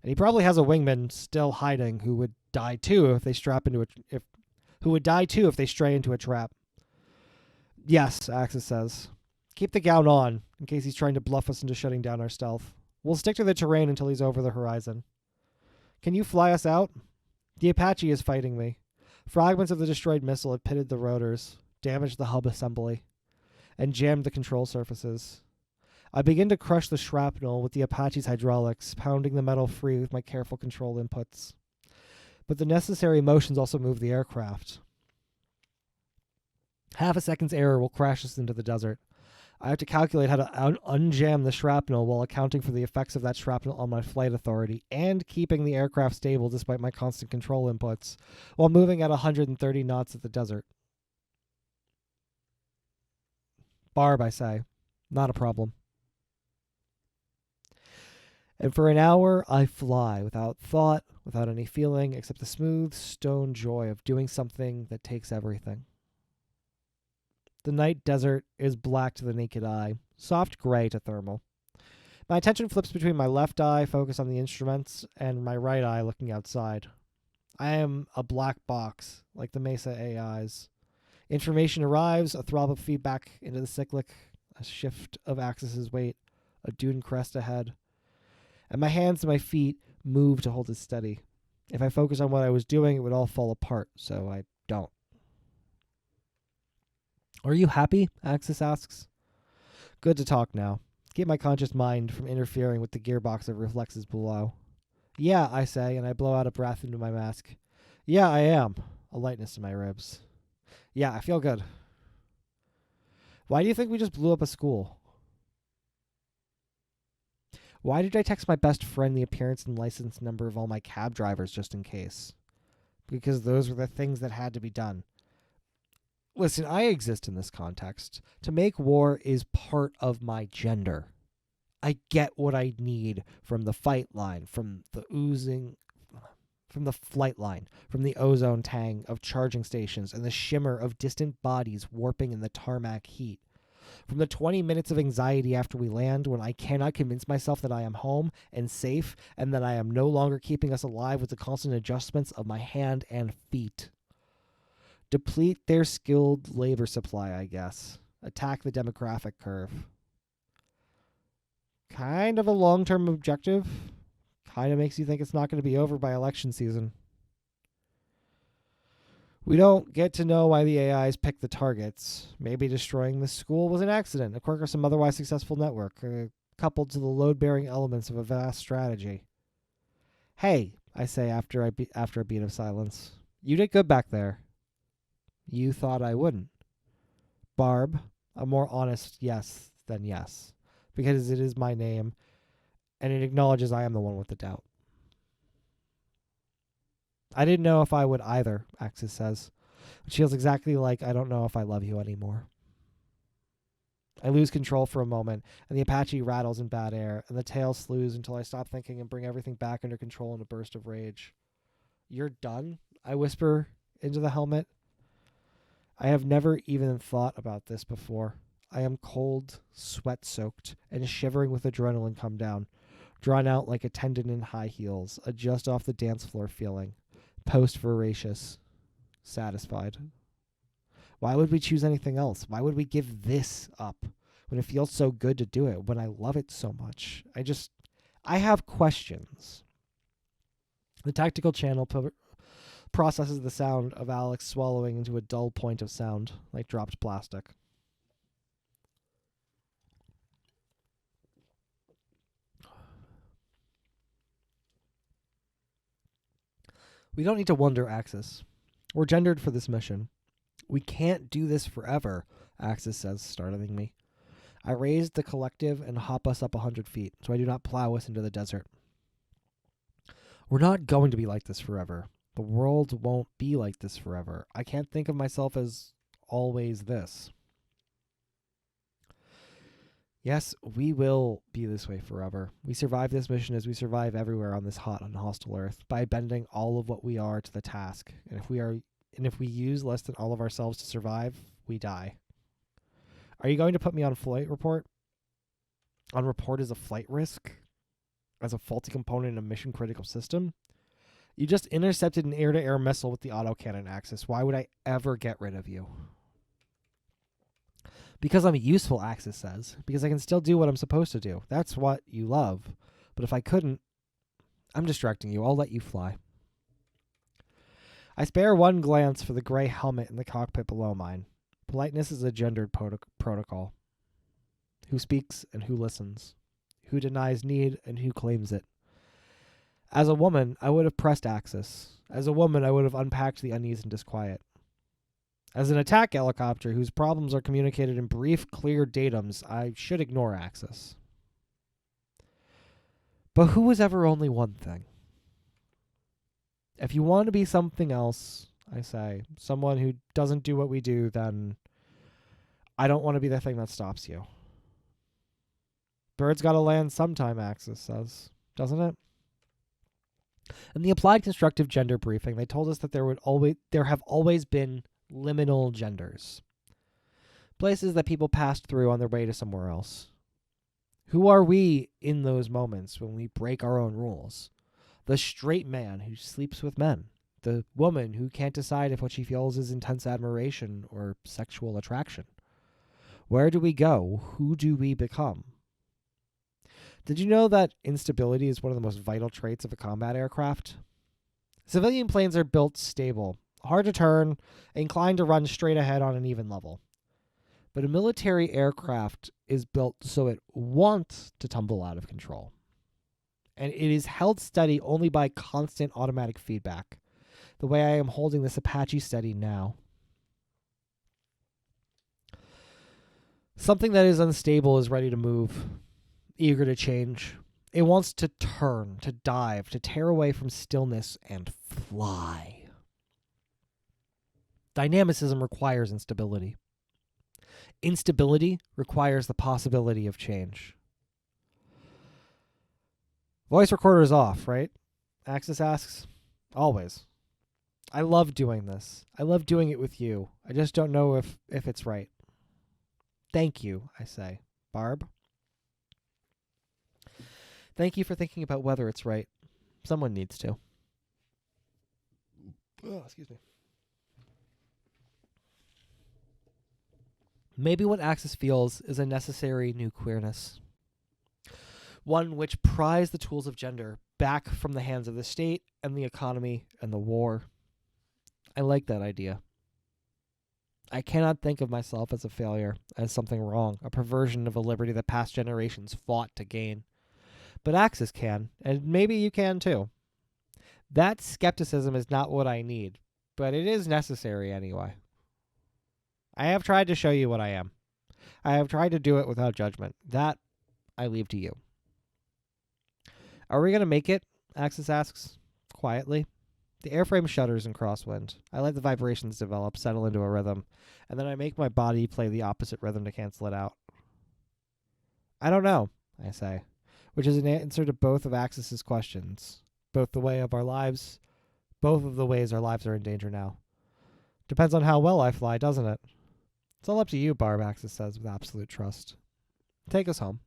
And he probably has a wingman still hiding who would die too if they stray into a trap. Yes, Axis says. Keep the gown on, in case he's trying to bluff us into shutting down our stealth. We'll stick to the terrain until he's over the horizon. Can you fly us out? The Apache is fighting me. Fragments of the destroyed missile have pitted the rotors, damaged the hub assembly, and jammed the control surfaces. I begin to crush the shrapnel with the Apache's hydraulics, pounding the metal free with my careful control inputs. But the necessary motions also move the aircraft. Half a second's error will crash us into the desert. I have to calculate how to unjam the shrapnel while accounting for the effects of that shrapnel on my flight authority and keeping the aircraft stable despite my constant control inputs while moving at 130 knots at the desert. Barb, I say. Not a problem. And for an hour, I fly without thought, without any feeling, except the smooth stone joy of doing something that takes everything. The night desert is black to the naked eye, soft gray to thermal. My attention flips between my left eye, focused on the instruments, and my right eye looking outside. I am a black box, like the Mesa AIs. Information arrives, a throb of feedback into the cyclic, a shift of Axis's weight, a dune crest ahead. And my hands and my feet move to hold it steady. If I focus on what I was doing, it would all fall apart, so I don't. Are you happy? Axis asks. Good to talk now. Keep my conscious mind from interfering with the gearbox of reflexes below. Yeah, I say, and I blow out a breath into my mask. Yeah, I am. A lightness in my ribs. Yeah, I feel good. Why do you think we just blew up a school? Why did I text my best friend the appearance and license number of all my cab drivers just in case? Because those were the things that had to be done. Listen, I exist in this context. To make war is part of my gender. I get what I need from the fight line, from the oozing, from the flight line, from the ozone tang of charging stations and the shimmer of distant bodies warping in the tarmac heat. From the 20 minutes of anxiety after we land when I cannot convince myself that I am home and safe and that I am no longer keeping us alive with the constant adjustments of my hand and feet. Deplete their skilled labor supply, I guess. Attack the demographic curve. Kind of a long-term objective. Kind of makes you think it's not going to be over by election season. We don't get to know why the AIs picked the targets. Maybe destroying the school was an accident, a quirk of some otherwise successful network, coupled to the load-bearing elements of a vast strategy. Hey, I say after a beat of silence. You did good back there. You thought I wouldn't. Barb, a more honest yes than yes, because it is my name, and it acknowledges I am the one with the doubt. I didn't know if I would either, Axis says. It feels exactly like I don't know if I love you anymore. I lose control for a moment, and the Apache rattles in bad air, and the tail slews until I stop thinking and bring everything back under control in a burst of rage. You're done? I whisper into the helmet. I have never even thought about this before. I am cold, sweat-soaked, and shivering with adrenaline come down, drawn out like a tendon in high heels, a just off the dance floor feeling. Post-voracious. Satisfied. Why would we choose anything else? Why would we give this up when it feels so good to do it, when I love it so much? I have questions. The tactical channel processes the sound of Alex swallowing into a dull point of sound, like dropped plastic. We don't need to wonder, Axis. We're gendered for this mission. We can't do this forever, Axis says, startling me. I raised the collective and hop us up 100 feet, so I do not plow us into the desert. We're not going to be like this forever. The world won't be like this forever. I can't think of myself as always this. Yes, we will be this way forever. We survive this mission as we survive everywhere on this hot and hostile earth, by bending all of what we are to the task. And if we use less than all of ourselves to survive, we die. Are you going to put me on flight report? On report as a flight risk? As a faulty component in a mission-critical system? You just intercepted an air-to-air missile with the autocannon Axis. Why would I ever get rid of you? Because I'm useful, Axis says. Because I can still do what I'm supposed to do. That's what you love. But if I couldn't, I'm distracting you. I'll let you fly. I spare one glance for the gray helmet in the cockpit below mine. Politeness is a gendered protocol. Who speaks and who listens. Who denies need and who claims it. As a woman, I would have pressed Axis. As a woman, I would have unpacked the unease and disquiet. As an attack helicopter whose problems are communicated in brief, clear datums, I should ignore Axis. But who was ever only one thing? If you want to be something else, I say, someone who doesn't do what we do, then I don't want to be the thing that stops you. Bird's gotta land sometime, Axis says, doesn't it? In the applied constructive gender briefing, they told us that there have always been liminal genders. Places that people passed through on their way to somewhere else. Who are we in those moments when we break our own rules? The straight man who sleeps with men. The woman who can't decide if what she feels is intense admiration or sexual attraction. Where do we go? Who do we become? Did you know that instability is one of the most vital traits of a combat aircraft? Civilian planes are built stable, hard to turn, inclined to run straight ahead on an even level. But a military aircraft is built so it wants to tumble out of control. And it is held steady only by constant automatic feedback, the way I am holding this Apache steady now. Something that is unstable is ready to move, eager to change. It wants to turn, to dive, to tear away from stillness and fly. Dynamicism requires instability. Instability requires the possibility of change. Voice recorder is off, right? Axis asks. Always. I love doing this. I love doing it with you. I just don't know if it's right. Thank you, I say. Barb? Thank you for thinking about whether it's right. Someone needs to. Oh, excuse me. Maybe what Axis feels is a necessary new queerness. One which pries the tools of gender back from the hands of the state and the economy and the war. I like that idea. I cannot think of myself as a failure, as something wrong, a perversion of a liberty that past generations fought to gain. But Axis can, and maybe you can too. That skepticism is not what I need, but it is necessary anyway. I have tried to show you what I am. I have tried to do it without judgment. That I leave to you. Are we going to make it? Axis asks, quietly. The airframe shudders in crosswind. I let the vibrations develop, settle into a rhythm, and then I make my body play the opposite rhythm to cancel it out. I don't know, I say, which is an answer to both of Axis's questions. Both of the ways our lives are in danger now. Depends on how well I fly, doesn't it? It's all up to you, Barb, Axis says with absolute trust. Take us home.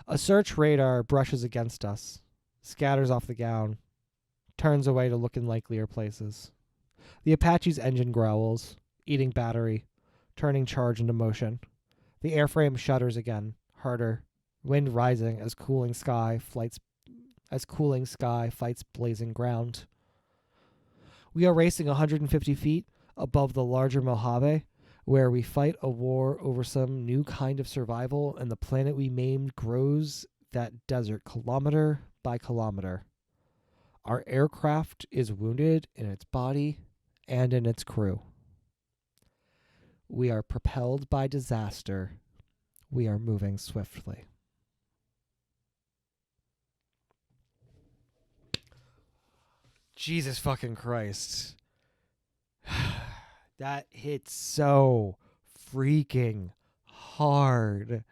A search radar brushes against us, scatters off the gown, turns away to look in likelier places. The Apache's engine growls, eating battery, turning charge into motion. The airframe shudders again, harder, wind rising as cooling sky fights blazing ground. We are racing 150 feet above the larger Mojave, where we fight a war over some new kind of survival, and the planet we maimed grows that desert kilometer by kilometer. Our aircraft is wounded in its body and in its crew. We are propelled by disaster. We are moving swiftly. Jesus fucking Christ. That hits so freaking hard.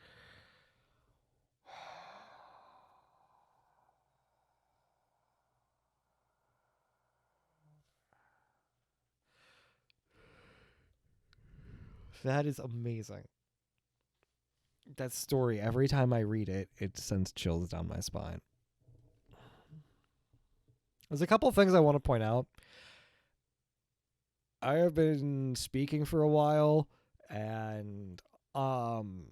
That is amazing. That story, every time I read it, it sends chills down my spine. There's a couple things I want to point out. I have been speaking for a while, and I'm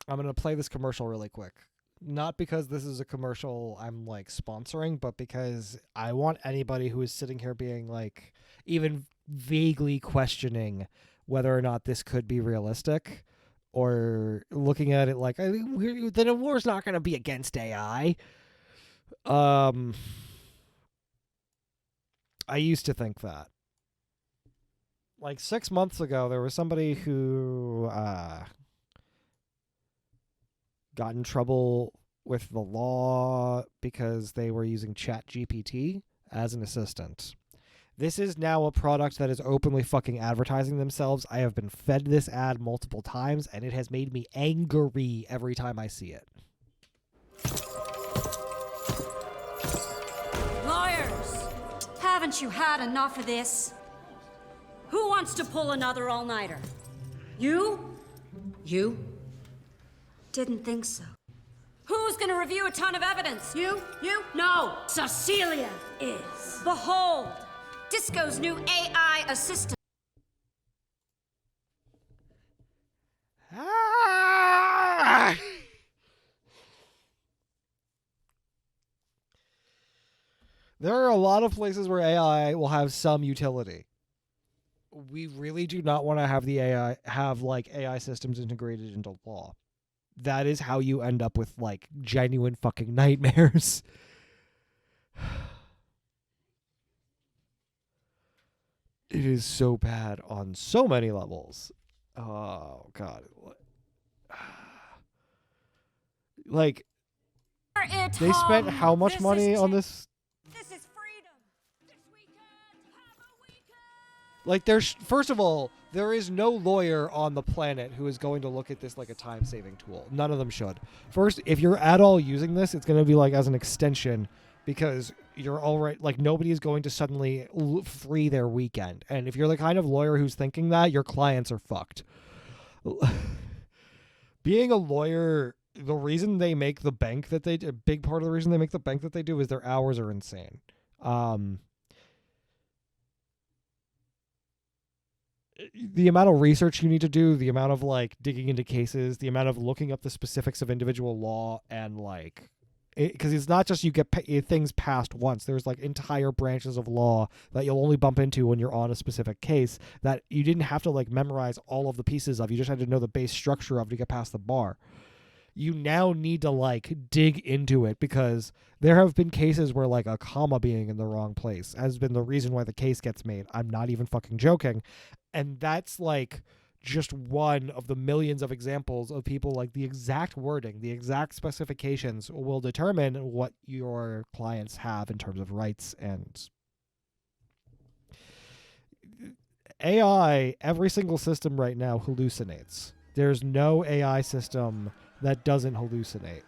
going to play this commercial really quick. Not because this is a commercial I'm like sponsoring, but because I want anybody who is sitting here being like even vaguely questioning whether or not this could be realistic, or looking at it like the war's not going to be against AI. I used to think that. Like 6 months ago, there was somebody who got in trouble with the law because they were using ChatGPT as an assistant. This is now a product that is openly fucking advertising themselves. I have been fed this ad multiple times, and it has made me angry every time I see it. Lawyers, haven't you had enough of this? Who wants to pull another all-nighter? You? You? Didn't think so. Who's gonna review a ton of evidence? You? No! Cecilia is. Behold, Disco's new AI assistant. There are a lot of places where AI will have some utility. we really do not want to have the AI systems integrated into law. That is how you end up with like genuine fucking nightmares. It is so bad on so many levels. Oh god. Like they spent how much money on this? This is freedom. This weekend, have a weekend. Like there's first of all, there is no lawyer on the planet who is going to look at this like a time-saving tool. None of them should. First, if you're at all using this, it's going to be like as an extension because you're all right. Like nobody is going to suddenly free their weekend. And if you're the kind of lawyer who's thinking that, your clients are fucked. Being a lawyer, the reason they make the bank that they do, a big part of the reason they make the bank that they do is their hours are insane. The amount of research you need to do, the amount of like digging into cases, the amount of looking up the specifics of individual law, and like, because it's not just you get things passed once. There's like entire branches of law that you'll only bump into when you're on a specific case that you didn't have to like memorize all of the pieces of. You just had to know the base structure of to get past the bar. You now need to like dig into it because there have been cases where like a comma being in the wrong place has been the reason why the case gets made. I'm not even fucking joking. And that's like just one of the millions of examples of people like the exact wording, the exact specifications will determine what your clients have in terms of rights. And AI, every single system right now hallucinates. There's no AI system that doesn't hallucinate.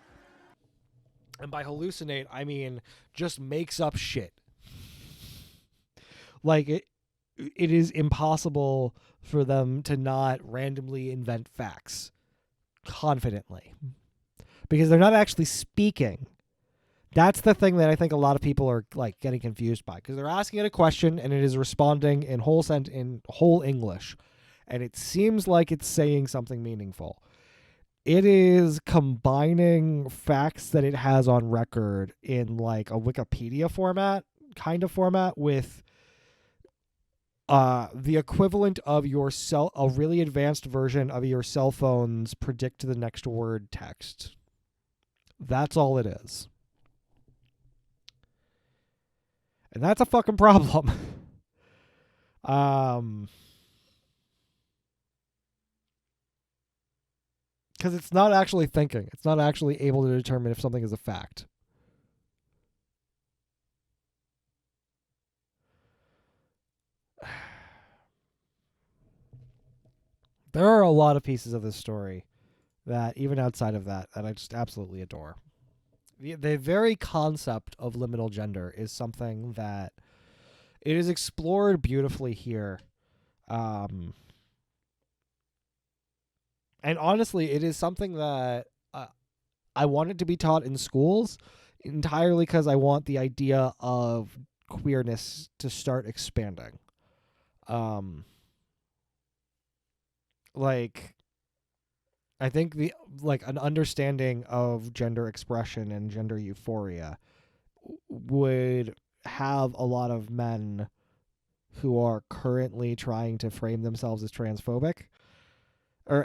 And by hallucinate, I mean just makes up shit. Like it is impossible for them to not randomly invent facts confidently because they're not actually speaking. That's the thing that I think a lot of people are like getting confused by because they're asking it a question and it is responding in whole English, and it seems like it's saying something meaningful. It is combining facts that it has on record in like a Wikipedia kind of format with the equivalent of a really advanced version of your cell phone's predict the next word text. That's all it is. And that's a fucking problem. Because it's not actually thinking. It's not actually able to determine if something is a fact. There are a lot of pieces of this story that, even outside of that I just absolutely adore. The very concept of liminal gender is something that it is explored beautifully here. And honestly, it is something that I wanted to be taught in schools entirely because I want the idea of queerness to start expanding. Like, I think an understanding of gender expression and gender euphoria would have a lot of men who are currently trying to frame themselves as transphobic or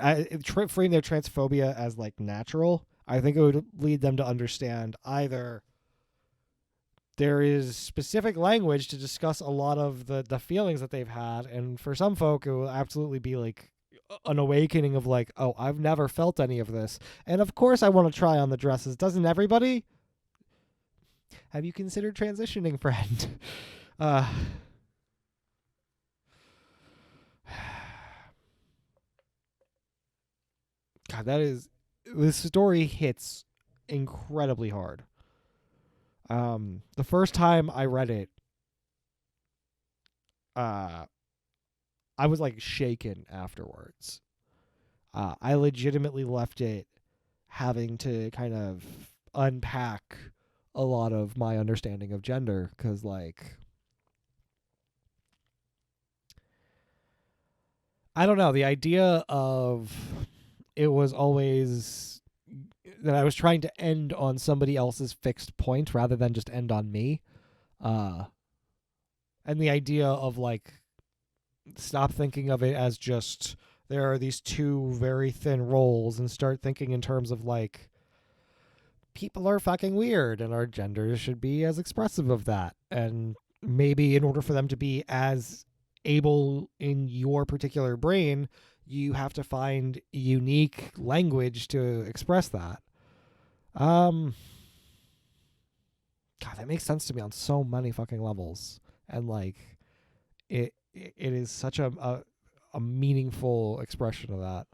frame their transphobia as like natural. I think it would lead them to understand either there is specific language to discuss a lot of the feelings that they've had, and for some folk it will absolutely be like an awakening of like, oh, I've never felt any of this, and of course I want to try on the dresses. Doesn't everybody? Have you considered transitioning, friend? God, this story hits incredibly hard. The first time I read it, I was like shaken afterwards. I legitimately left it having to kind of unpack a lot of my understanding of gender because, like, I don't know, the idea of it was always that I was trying to end on somebody else's fixed point rather than just end on me. And the idea of like stop thinking of it as just there are these two very thin roles and start thinking in terms of like people are fucking weird and our genders should be as expressive of that. And maybe in order for them to be as able in your particular brain, you have to find unique language to express that. God, that makes sense to me on so many fucking levels. And like it is such a meaningful expression of that.